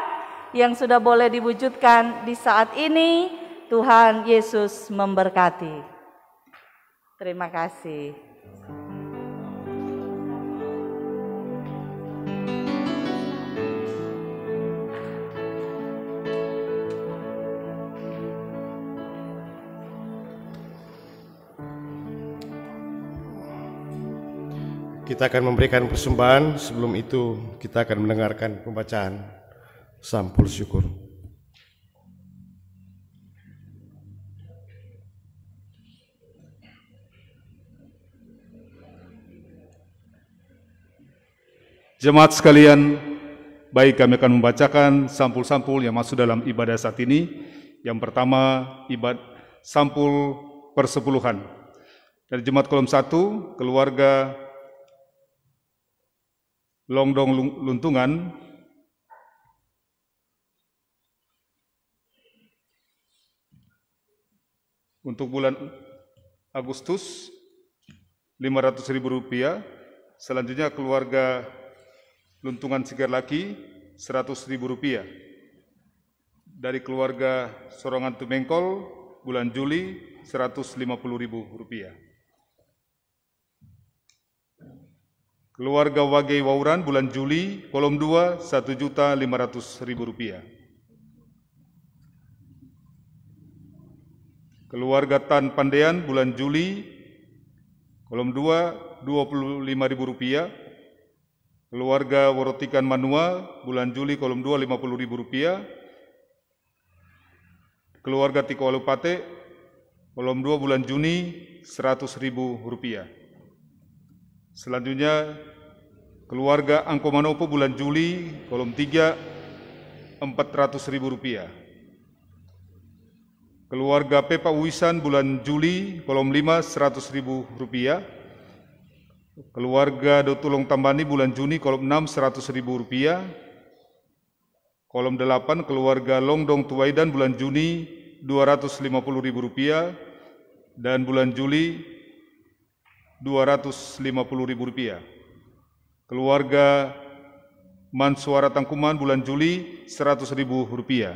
yang sudah boleh diwujudkan di saat ini. Tuhan Yesus memberkati. Terima kasih. Kita akan memberikan persembahan, sebelum itu kita akan mendengarkan pembacaan sampul syukur. Jemaat sekalian, Baik, kami akan membacakan sampul-sampul yang masuk dalam ibadah saat ini. Yang pertama, sampul persepuluhan. Dari Jemaat Kolom 1, keluarga Longdong Luntungan, untuk bulan Agustus Rp500.000. Selanjutnya keluarga Luntungan Sigarlaki Rp100.000. Dari keluarga Sorongan Tumengkol bulan Juli Rp150.000. Keluarga Wagei Wauran bulan Juli kolom 2 Rp1.500.000. Keluarga Tan Pandean bulan Juli kolom 2 Rp25.000. Keluarga Worotikan Manua bulan Juli kolom 2 Rp50.000. Keluarga Tiko Alupate kolom 2 bulan Juni Rp100.000. Selanjutnya keluarga Angko Manopo bulan Juli kolom 3 Rp400.000. Keluarga Pepa Wisan bulan Juli kolom 5 Rp100.000. Keluarga Dotulong Tambani bulan Juni kolom 6 Rp100.000. Kolom 8 keluarga Longdong Tuwaidan bulan Juni Rp250.000 dan bulan Juli Rp250.000. Keluarga Mansuara Tangkuman bulan Juli Rp100.000.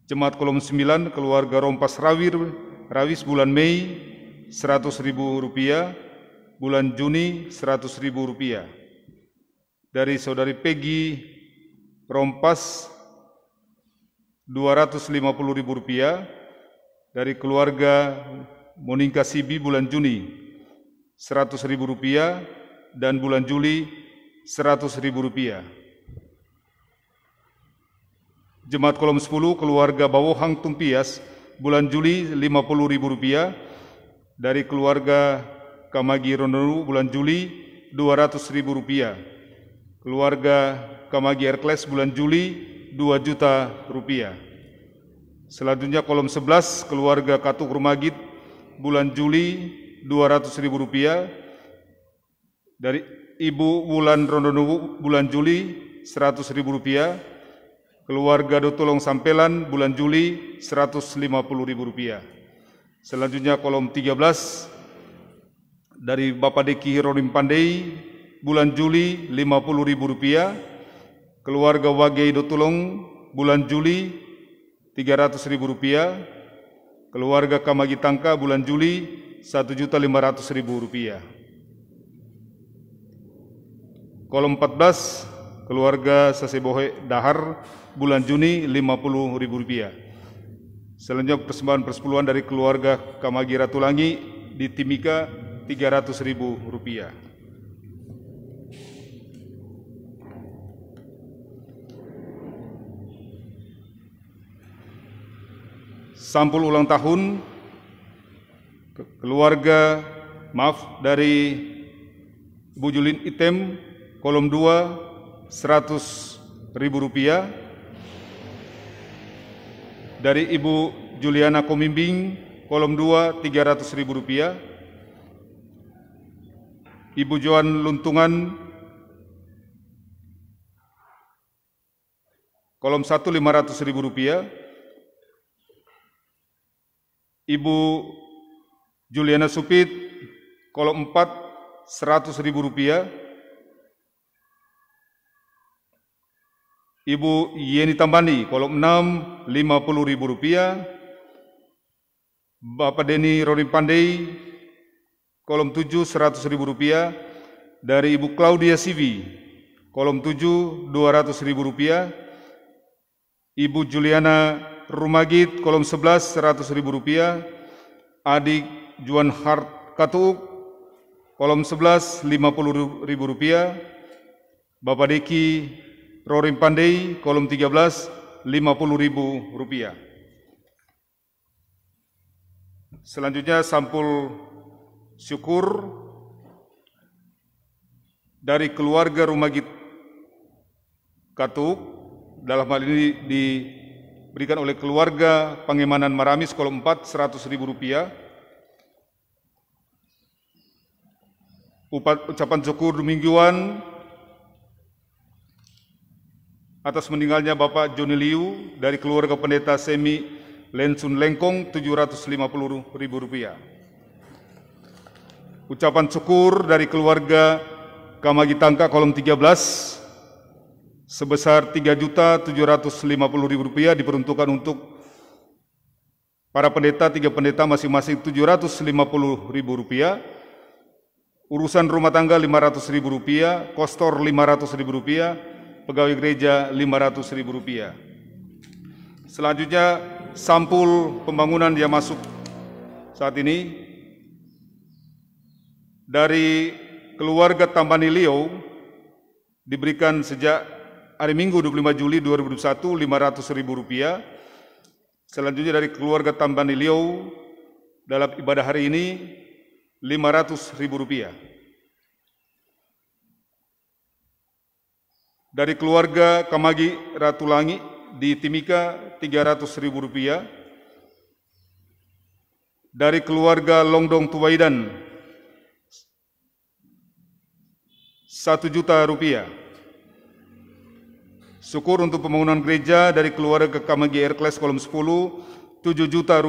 Jemaat Kolom 9 keluarga Rompas Rawis bulan Mei Rp100.000. Bulan Juni Rp100.000. Dari saudari Peggy Rompas Rp250.000. Dari keluarga Monika Sibi bulan Juni Rp100.000 dan bulan Juli Rp100.000. Jemaat Kolom 10 keluarga Bawohang Tumpias bulan Juli Rp50.000. Dari keluarga Kamagi Rondoru bulan Juli Rp200.000. Keluarga Kamagi Erkles bulan Juli Rp2 juta. Selanjutnya kolom 11 keluarga Katuk Rumagit bulan Juli Rp200.000. Dari Ibu Wulan Rondoru bulan Juli Rp100.000. Keluarga Dotulong Sampelan bulan Juli Rp150.000. Selanjutnya kolom 13 dari Bapak Deki Hironim Pandei bulan Juli Rp50.000. Keluarga Wagei Dotulong bulan Juli Rp300.000. Keluarga Kamagi Tangka bulan Juli Rp1.500.000. Kolom 14 keluarga Sasebohe Dahar bulan Juni Rp50.000. Selanjutnya persembahan persepuluhan dari keluarga Kamagi Ratulangi di Timika Rp300.000. Sampul ulang tahun keluarga dari Ibu Julin Item kolom 2 Rp100.000. Dari Ibu Juliana Komimbing kolom 2 Rp300.000. Ibu Joan Luntungan kolom 1 Rp500.000. Ibu Juliana Supit kolom 4 Rp100.000. Ibu Yeni Tambani kolom 6 Rp50.000. Bapak Deni Ronim Pandei kolom 7 Rp100.000. Dari Ibu Claudia Sivi kolom 7 Rp200.000. Ibu Juliana Rumagit kolom 11 Rp100.000. Adik Juan Hart Katuk kolom 11 Rp50.000. Bapak Deki Rorim Pandei kolom 13 Rp50.000. Selanjutnya sampul syukur dari keluarga Rumagit Katuk, dalam hal ini diberikan oleh keluarga Pangemanan Maramis kolom 4 Rp100.000. Ucapan syukur mingguan atas meninggalnya Bapak Joni Liu dari keluarga Pendeta Semi Lensun Lengkong Rp750.000. Ucapan syukur dari keluarga Kamagi Tangka kolom 13 sebesar Rp3.750.000 diperuntukkan untuk para pendeta, 3 pendeta masing-masing Rp750.000, urusan rumah tangga Rp500.000, kostor Rp500.000, pegawai gereja Rp500.000. Selanjutnya sampul pembangunan yang masuk saat ini dari keluarga Tambani Liu diberikan sejak hari Minggu 25 Juli 2021 Rp500.000. Selanjutnya dari keluarga Tambani Liu dalam ibadah hari ini Rp500.000. Dari keluarga Kamagi Ratulangi di Timika Rp300.000. Dari keluarga Longdong Tuwaidan Rp1 juta. Syukur untuk pembangunan gereja dari keluarga Kamagi Airclass kolom 10 Rp7 juta.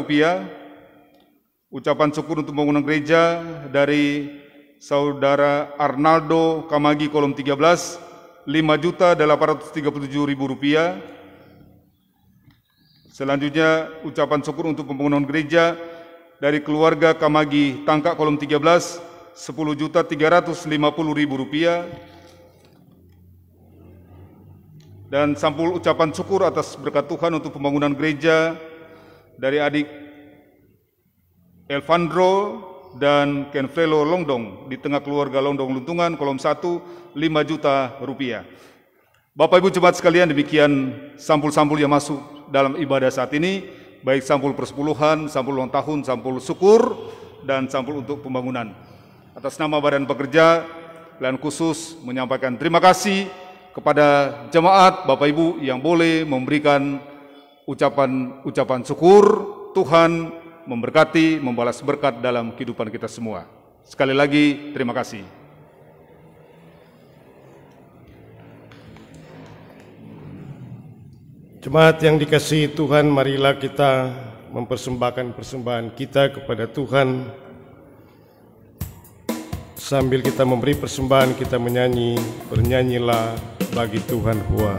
Ucapan syukur untuk pembangunan gereja dari Saudara Arnaldo Kamagi kolom 13 Rp5.837.000. Selanjutnya ucapan syukur untuk pembangunan gereja dari keluarga Kamagi Tangka kolom 13 Rp10.350.000. Dan sampul ucapan syukur atas berkat Tuhan untuk pembangunan gereja dari adik Elvandro dan Kenfrelo Longdong di tengah keluarga Longdong Luntungan kolom 1 Rp5 juta. Bapak Ibu jemaat sekalian, demikian sampul-sampul yang masuk dalam ibadah saat ini, baik sampul persepuluhan, sampul ulang tahun, sampul syukur, dan sampul untuk pembangunan. Atas nama Badan Pekerja, dan khusus menyampaikan terima kasih kepada jemaat Bapak Ibu yang boleh memberikan ucapan syukur. Tuhan memberkati, membalas berkat dalam kehidupan kita semua. Sekali lagi terima kasih. Jemaat yang dikasihi Tuhan, marilah kita mempersembahkan persembahan kita kepada Tuhan. Sambil kita memberi persembahan, kita menyanyi, bernyanyilah bagi Tuhan Hua.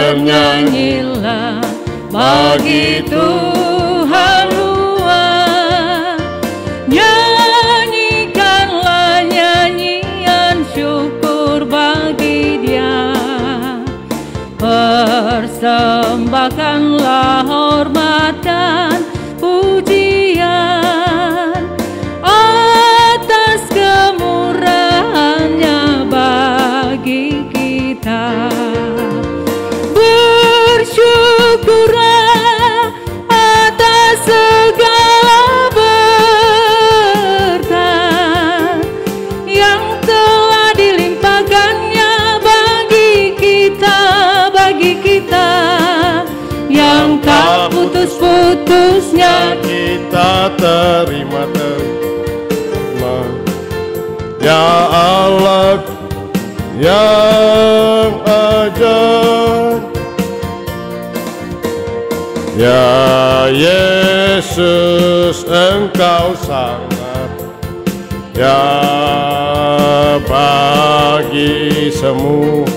Bernyanyilah bagi Tuhan Hua, nyanyikanlah nyanyian syukur bagi Dia, persembahkanlah hormat dan pujian atas kemurahannya bagi kita. Bersyukurlah atas segala berkat yang telah dilimpahkannya bagi kita yang tak putus-putusnya Kita terima. Ya Allah yang ajaib, ya Yesus Engkau sangat, ya bagi semua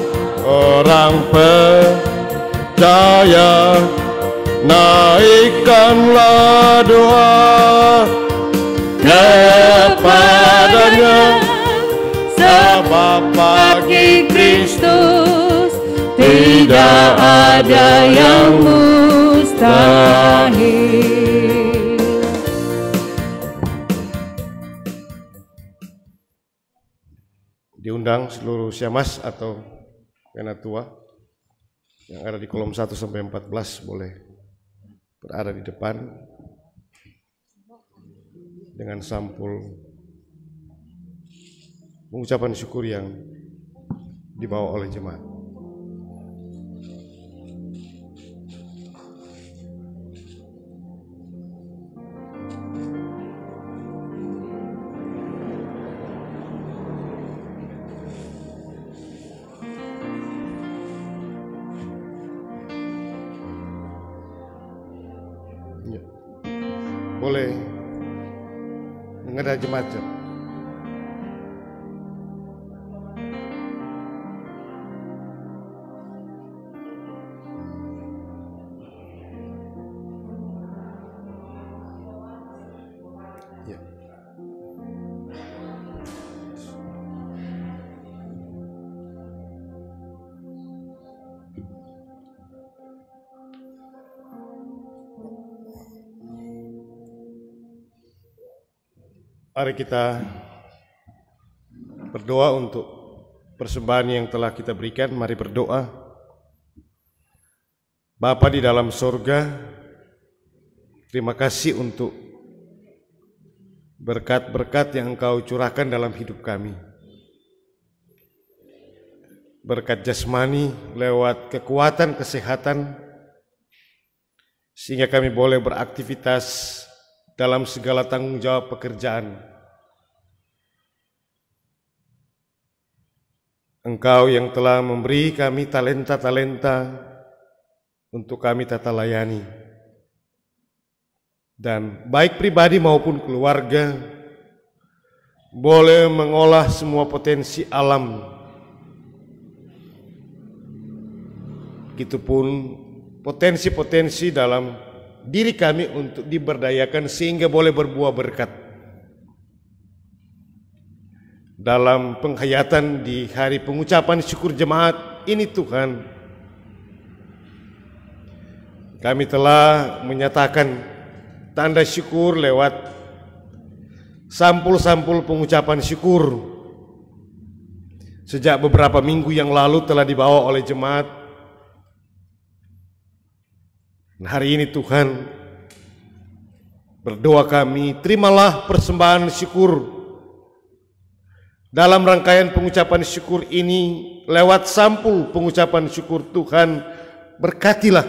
orang percaya, naikkanlah doa kepadanya, sebab bagi Kristus tidak ada yang mustahil. Diundang seluruh Syamas atau Penatua yang ada di kolom 1 sampai 14 boleh berada di depan dengan sampul pengucapan syukur yang dibawa oleh jemaat. Ya. Boleh menghadap jemaat. Ya. Mari kita berdoa untuk persembahan yang telah kita berikan. Mari berdoa. Bapa di dalam sorga, terima kasih untuk berkat-berkat yang Engkau curahkan dalam hidup kami. Berkat jasmani lewat kekuatan kesehatan, sehingga kami boleh beraktivitas dalam segala tanggung jawab pekerjaan. Engkau yang telah memberi kami talenta-talenta untuk kami tata layani. Dan baik pribadi maupun keluarga boleh mengolah semua potensi alam. Begitupun potensi-potensi dalam diri kami untuk diberdayakan sehingga boleh berbuah berkat. Dalam penghayatan di hari pengucapan syukur jemaat ini Tuhan, kami telah menyatakan tanda syukur lewat sampul-sampul pengucapan syukur. Sejak beberapa minggu yang lalu telah dibawa oleh jemaat. Hari ini Tuhan, berdoa kami, terimalah persembahan syukur. Dalam rangkaian pengucapan syukur ini, lewat sampul pengucapan syukur Tuhan, berkatilah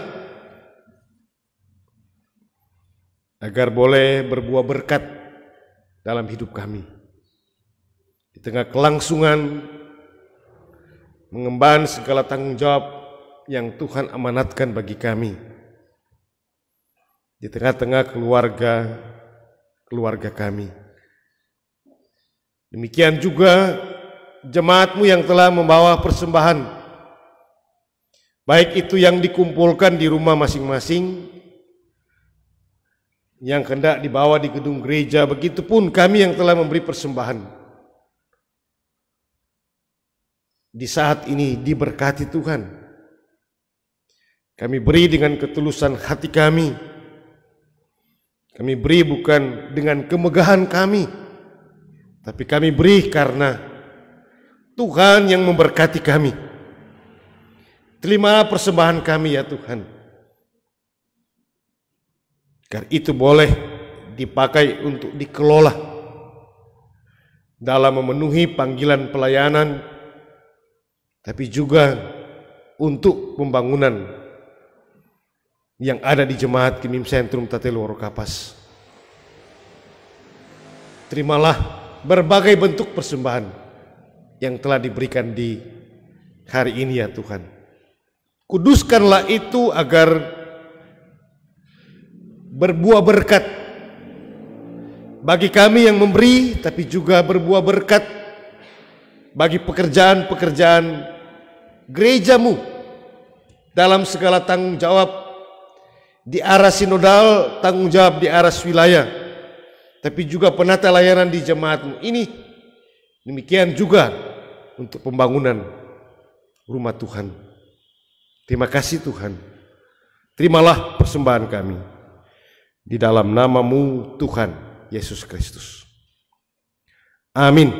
agar boleh berbuah berkat dalam hidup kami. Di tengah kelangsungan mengemban segala tanggung jawab yang Tuhan amanatkan bagi kami. Di tengah-tengah keluarga kami. Demikian juga jemaat-Mu yang telah membawa persembahan, baik itu yang dikumpulkan di rumah masing-masing, yang hendak dibawa di gedung gereja, begitupun kami yang telah memberi persembahan. Di saat ini diberkati Tuhan. Kami beri dengan ketulusan hati kami. Kami beri bukan dengan kemegahan kami, tapi kami beri karena Tuhan yang memberkati kami. Terimalah persembahan kami ya Tuhan, agar itu boleh dipakai untuk dikelola dalam memenuhi panggilan pelayanan, tapi juga untuk pembangunan yang ada di Jemaat Kimim Sentrum Tateluoro Kapas. Terimalah berbagai bentuk persembahan yang telah diberikan di hari ini ya Tuhan. Kuduskanlah itu agar berbuah berkat bagi kami yang memberi, tapi juga berbuah berkat bagi pekerjaan-pekerjaan gereja-Mu dalam segala tanggung jawab di arah sinodal, tanggung jawab di arah wilayah, tapi juga penata layanan di jemaat-Mu ini. Demikian juga untuk pembangunan rumah Tuhan. Terima kasih Tuhan. Terimalah persembahan kami di dalam nama-Mu Tuhan Yesus Kristus. Amin.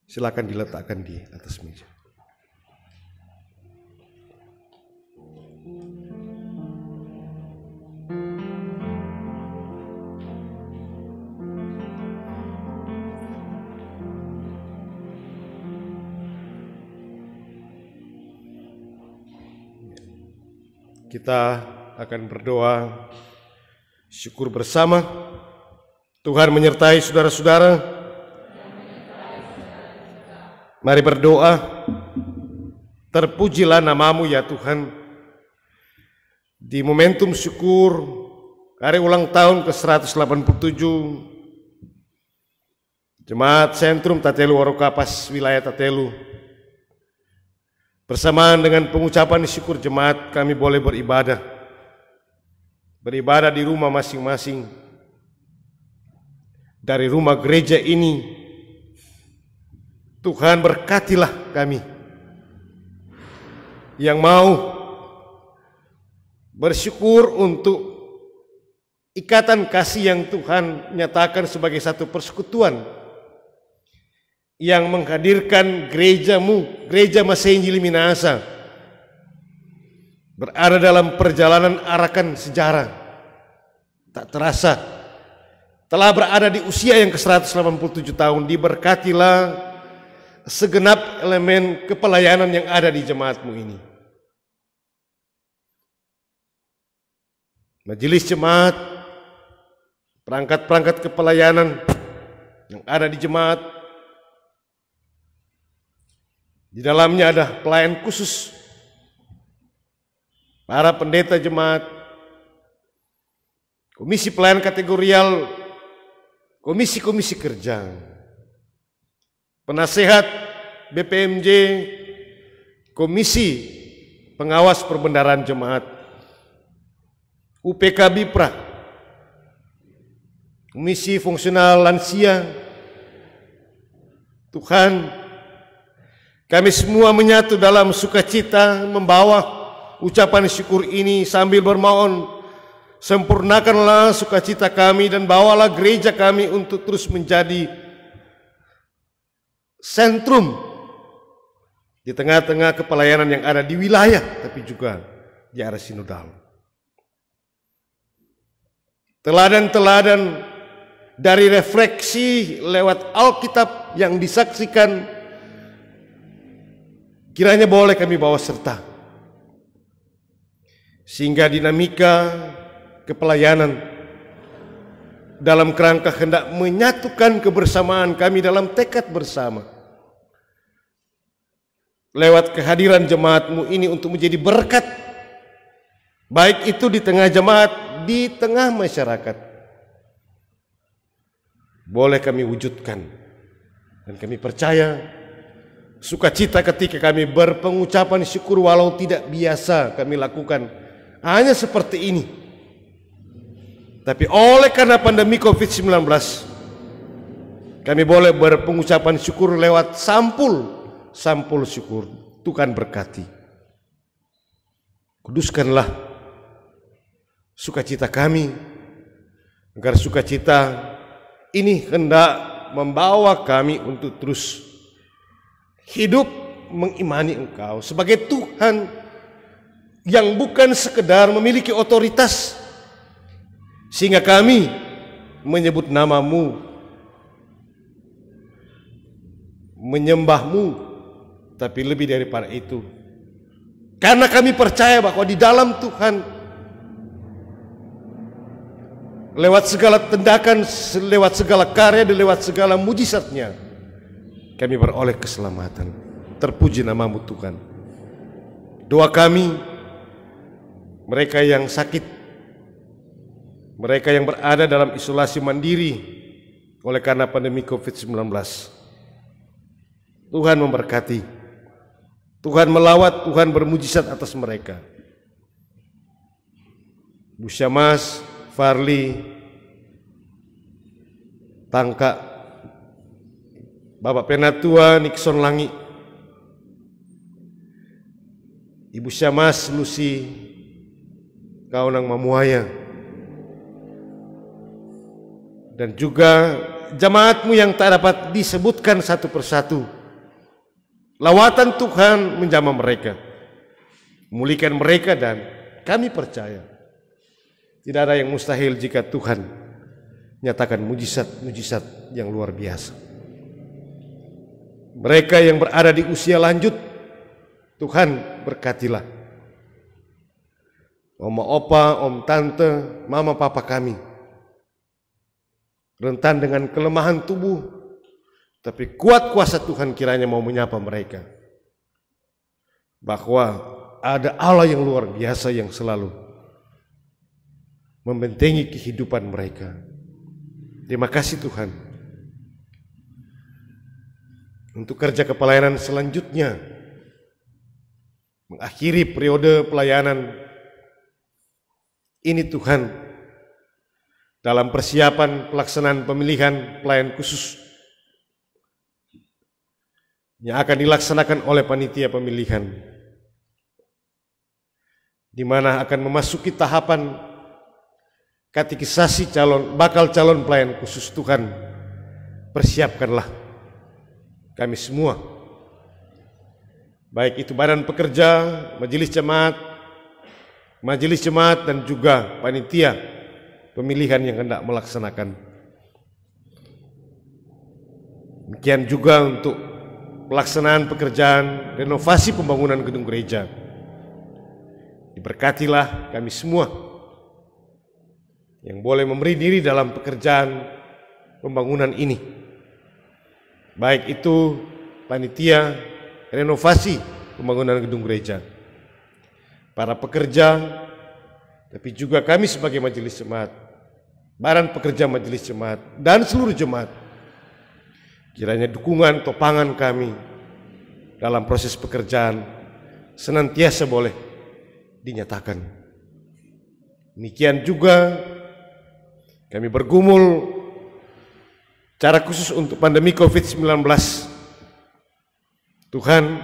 Silakan diletakkan di atas meja. kita akan berdoa syukur bersama. Tuhan menyertai saudara-saudara. Mari berdoa. Terpujilah namamu ya Tuhan. Di momentum syukur hari ulang tahun ke-187 Jemaat Sentrum Tatelu Warokapas wilayah Tatelu, bersamaan dengan pengucapan syukur jemaat, kami boleh beribadah di rumah masing-masing. Dari rumah gereja ini, Tuhan berkatilah kami yang mau bersyukur untuk ikatan kasih yang Tuhan nyatakan sebagai satu persekutuan yang menghadirkan gerejamu, gereja Masehi Injili Minahasa, berada dalam perjalanan arakan sejarah. Tak terasa telah berada di usia yang ke-187 tahun. Diberkatilah segenap elemen kepelayanan yang ada di jemaatmu ini. Majelis jemaat, perangkat-perangkat kepelayanan yang ada di jemaat, di dalamnya ada pelayan khusus, para pendeta jemaat, komisi pelayan kategorial, komisi-komisi kerja, penasehat BPMJ, komisi pengawas perbendaharaan jemaat, UPK Bipra, komisi fungsional lansia. Tuhan, kami semua menyatu dalam sukacita membawa ucapan syukur ini sambil bermohon, sempurnakanlah sukacita kami dan bawalah gereja kami untuk terus menjadi sentrum di tengah-tengah kepelayanan yang ada di wilayah, tapi juga di area sinodal. Teladan-teladan dari refleksi lewat Alkitab yang disaksikan kiranya boleh kami bawa serta, sehingga dinamika kepelayanan dalam kerangka hendak menyatukan kebersamaan kami dalam tekad bersama lewat kehadiran jemaatmu ini untuk menjadi berkat, baik itu di tengah jemaat, di tengah masyarakat, boleh kami wujudkan. Dan kami percaya sukacita ketika kami berpengucapan syukur walau tidak biasa kami lakukan hanya seperti ini. Tapi oleh karena pandemi COVID-19, kami boleh berpengucapan syukur lewat sampul syukur. Tuhan berkati. Kuduskanlah sukacita kami, agar sukacita ini hendak membawa kami untuk terus hidup mengimani Engkau sebagai Tuhan yang bukan sekedar memiliki otoritas sehingga kami menyebut namamu, menyembahmu, tapi lebih daripada itu, karena kami percaya bahwa di dalam Tuhan, lewat segala tindakan, lewat segala karya, dan lewat segala mujizatnya, kami beroleh keselamatan. Terpuji namamu Tuhan. Doa kami, mereka yang sakit, mereka yang berada dalam isolasi mandiri oleh karena pandemi COVID-19, Tuhan memberkati, Tuhan melawat, Tuhan bermujizat atas mereka. Bu Syamas, Farli, Tangka, Bapak Penatua Nixon Langi, Ibu Syamas Lucy Kaunang Mamuaya, dan juga jemaatmu yang tak dapat disebutkan satu persatu. Lawatan Tuhan menjamah mereka, memulihkan mereka, dan kami percaya tidak ada yang mustahil jika Tuhan nyatakan mujizat-mujizat yang luar biasa. Mereka yang berada di usia lanjut, Tuhan berkatilah. oma opa, om tante, mama papa kami. Rentan dengan kelemahan tubuh, tapi kuat kuasa Tuhan kiranya mau menyapa mereka. Bahwa ada Allah yang luar biasa yang selalu membentengi kehidupan mereka. Terima kasih Tuhan. Untuk kerja kepelayanan selanjutnya, mengakhiri periode pelayanan ini Tuhan, dalam persiapan pelaksanaan pemilihan pelayan khusus yang akan dilaksanakan oleh panitia pemilihan, di mana akan memasuki tahapan katekisasi bakal calon pelayan khusus. Tuhan, persiapkanlah kami semua, baik itu badan pekerja, majelis jemaat dan juga panitia pemilihan yang hendak melaksanakan. Demikian juga untuk pelaksanaan pekerjaan renovasi pembangunan gedung gereja. Diberkatilah kami semua yang boleh memberi diri dalam pekerjaan pembangunan ini, baik itu panitia renovasi pembangunan gedung gereja, para pekerja, tapi juga kami sebagai majelis jemaat, badan pekerja majelis jemaat, dan seluruh jemaat. Kiranya dukungan topangan kami dalam proses pekerjaan senantiasa boleh dinyatakan. Demikian juga kami bergumul cara khusus untuk pandemi COVID-19. Tuhan,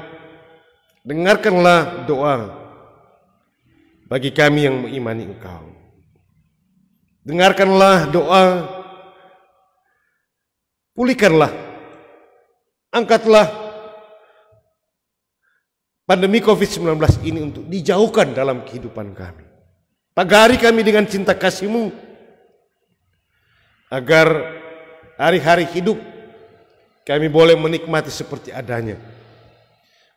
dengarkanlah doa bagi kami yang mengimani Engkau. Dengarkanlah doa, pulihkanlah, angkatlah pandemi COVID-19 ini untuk dijauhkan dalam kehidupan kami. Pagari kami dengan cinta kasih-Mu, agar hari-hari hidup kami boleh menikmati seperti adanya.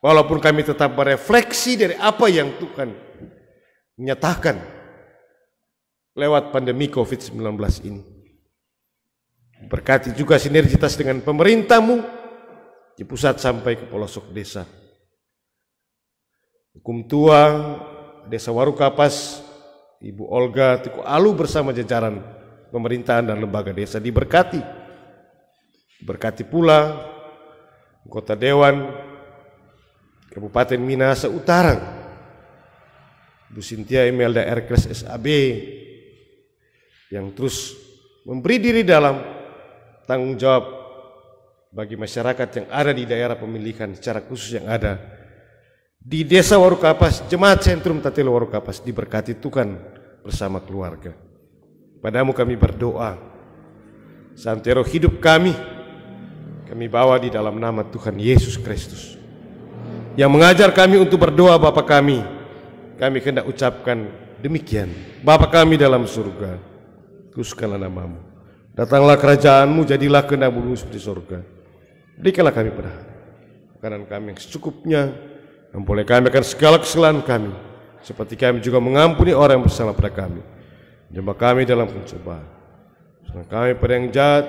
Walaupun kami tetap berefleksi dari apa yang Tuhan menyatakan lewat pandemi COVID-19 ini. Berkati juga sinergitas dengan pemerintah-Mu di pusat sampai ke pelosok desa. Hukum Tua Desa Warukapas, Ibu Olga Tiku Alu bersama jajaran pemerintahan dan lembaga desa diberkati. Berkati pula Kota Dewan Kabupaten Minahasa Utara, Bu Sintia Imelda Erkles SAB, yang terus memberi diri dalam tanggung jawab bagi masyarakat yang ada di daerah pemilihan, secara khusus yang ada di Desa Warukapas, Jemaat Sentrum Tatelo Warukapas, diberkati Tuhan bersama keluarga. Padamu kami berdoa, santero hidup kami bawa di dalam nama Tuhan Yesus Kristus, yang mengajar kami untuk berdoa. Bapa kami hendak ucapkan demikian: Bapa kami dalam surga, kuduskanlah nama-Mu, datanglah kerajaan-Mu, jadilah kehendak-Mu seperti surga. Berikanlah kami pada makanan kami yang secukupnya, ampuni kami akan segala kesalahan kami, seperti kami juga mengampuni orang yang bersalah pada kami. Jangan kami dalam pencobaan, serang kami pada yang jahat,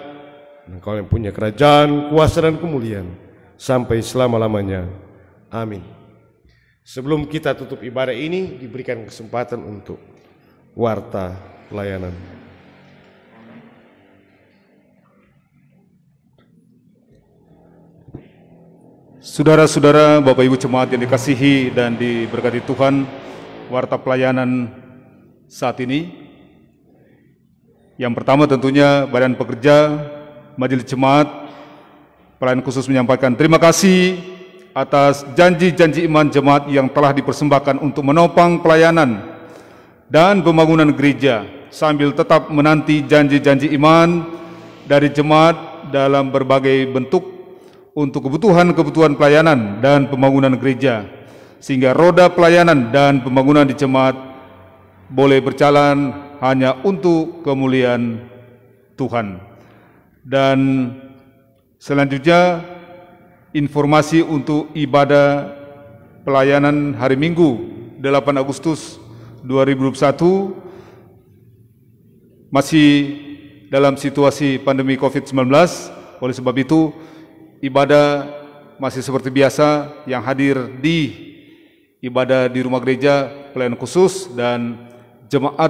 dan Engkau yang punya kerajaan, kuasa dan kemuliaan sampai selama-lamanya. Amin. Sebelum kita tutup ibadah ini, diberikan kesempatan untuk warta pelayanan. Saudara-saudara, Bapak Ibu jemaat yang dikasihi dan diberkati Tuhan, warta pelayanan saat ini, yang pertama tentunya Badan Pekerja Majelis Jemaat Pelayan Khusus menyampaikan terima kasih atas janji-janji iman jemaat yang telah dipersembahkan untuk menopang pelayanan dan pembangunan gereja, sambil tetap menanti janji-janji iman dari jemaat dalam berbagai bentuk untuk kebutuhan-kebutuhan pelayanan dan pembangunan gereja, sehingga roda pelayanan dan pembangunan di jemaat boleh berjalan hanya untuk kemuliaan Tuhan. Dan selanjutnya informasi untuk ibadah pelayanan hari Minggu 8 Agustus 2021 masih dalam situasi pandemi COVID-19. Oleh sebab itu, ibadah masih seperti biasa, yang hadir di ibadah di rumah gereja pelayanan khusus dan jemaat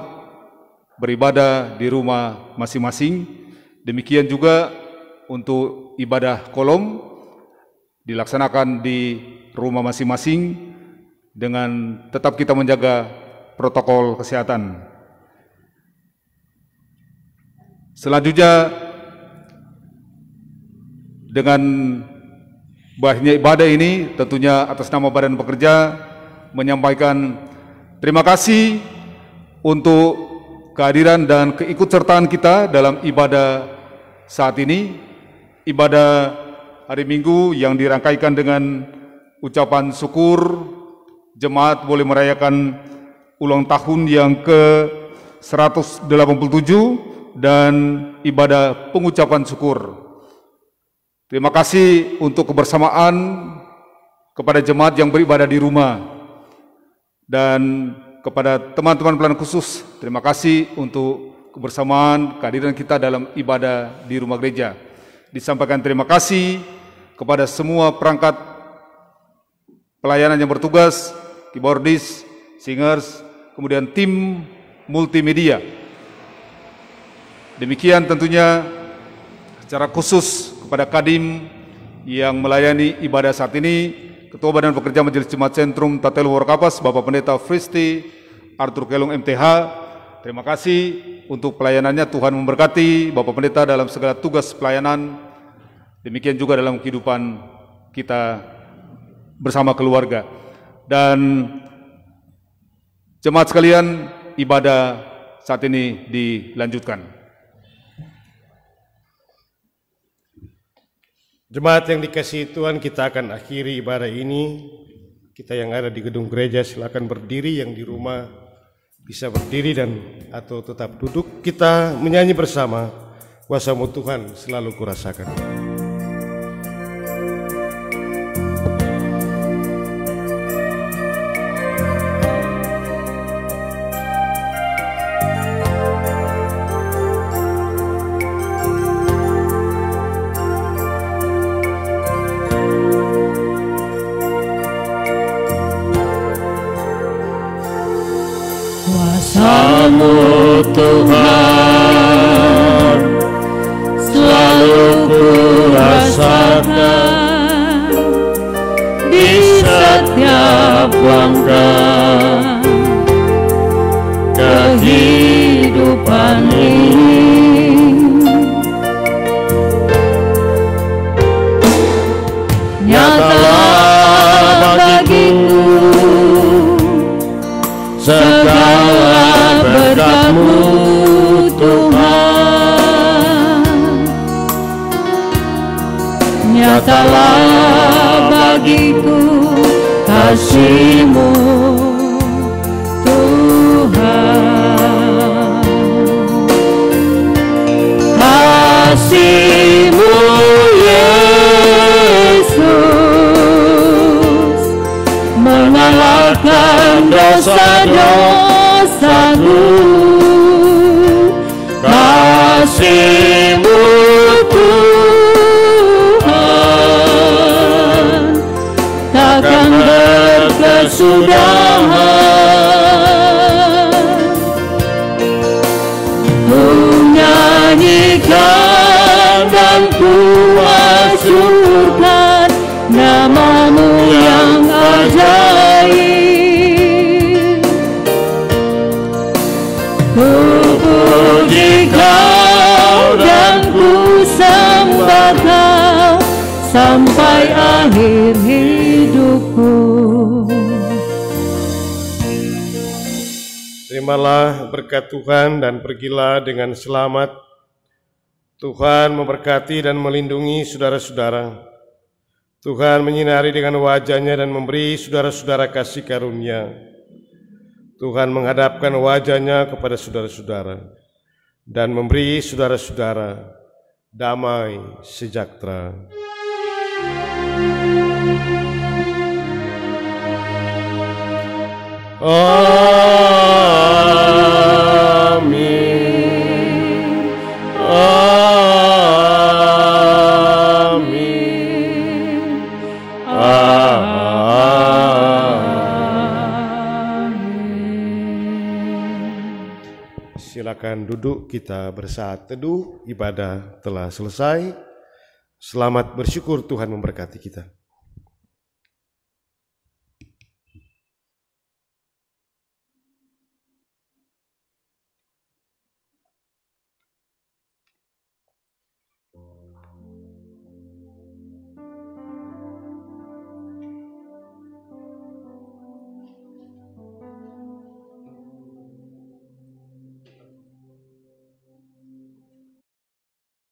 beribadah di rumah masing-masing. Demikian juga untuk ibadah kolom dilaksanakan di rumah masing-masing dengan tetap kita menjaga protokol kesehatan. Selanjutnya, dengan berakhirnya ibadah ini, tentunya atas nama Badan Pekerja menyampaikan terima kasih untuk kehadiran dan keikutsertaan kita dalam ibadah saat ini. Ibadah hari Minggu yang dirangkaikan dengan ucapan syukur, jemaat boleh merayakan ulang tahun yang ke-187 dan ibadah pengucapan syukur. Terima kasih untuk kebersamaan kepada jemaat yang beribadah di rumah, dan kepada teman-teman pelayanan khusus, terima kasih untuk kebersamaan kehadiran kita dalam ibadah di rumah gereja. Disampaikan terima kasih kepada semua perangkat pelayanan yang bertugas, keyboardis, singers, kemudian tim multimedia. Demikian tentunya secara khusus kepada Kadim yang melayani ibadah saat ini, Ketua Badan Pekerja Majelis Jemaat Sentrum Tatelu Warkapas, Bapak Pendeta Fristi Arthur Kelung MTH. Terima kasih untuk pelayanannya, Tuhan memberkati Bapak Pendeta dalam segala tugas pelayanan. Demikian juga dalam kehidupan kita bersama keluarga. Dan jemaat sekalian, ibadah saat ini dilanjutkan. Jemaat yang dikasihi Tuhan, kita akan akhiri ibadah ini. Kita yang ada di gedung gereja silakan berdiri, yang di rumah bisa berdiri dan atau tetap duduk. Kita menyanyi bersama, kuasa-Mu Tuhan selalu kurasakan. Kuasa-Mu Tuhan selalu kurasakan di setiap langkah kehidupan ini. Nyatalah bagiku segala berkat-Mu Tuhan. Nyatalah bagiku kasih-Mu Tuhan. Kasih-Mu Yesus mengalahkan dosa-dosaku. Kasih-Mu Tuhan takkan berkesudahan. Ku nyanyikan dan ku masyhurkan nama-Mu yang ajaib. Ku puji Kau dan ku sembah Kau sampai akhir hidupku. Terimalah berkat Tuhan dan pergilah dengan selamat. Tuhan memberkati dan melindungi saudara-saudara. Tuhan menyinari dengan wajah-Nya dan memberi saudara-saudara kasih karunia. Tuhan menghadapkan wajah-Nya kepada saudara-saudara dan memberi saudara-saudara damai sejahtera. Amin. silakan duduk, kita bersaat teduh, ibadah telah selesai. Selamat bersyukur, Tuhan memberkati kita.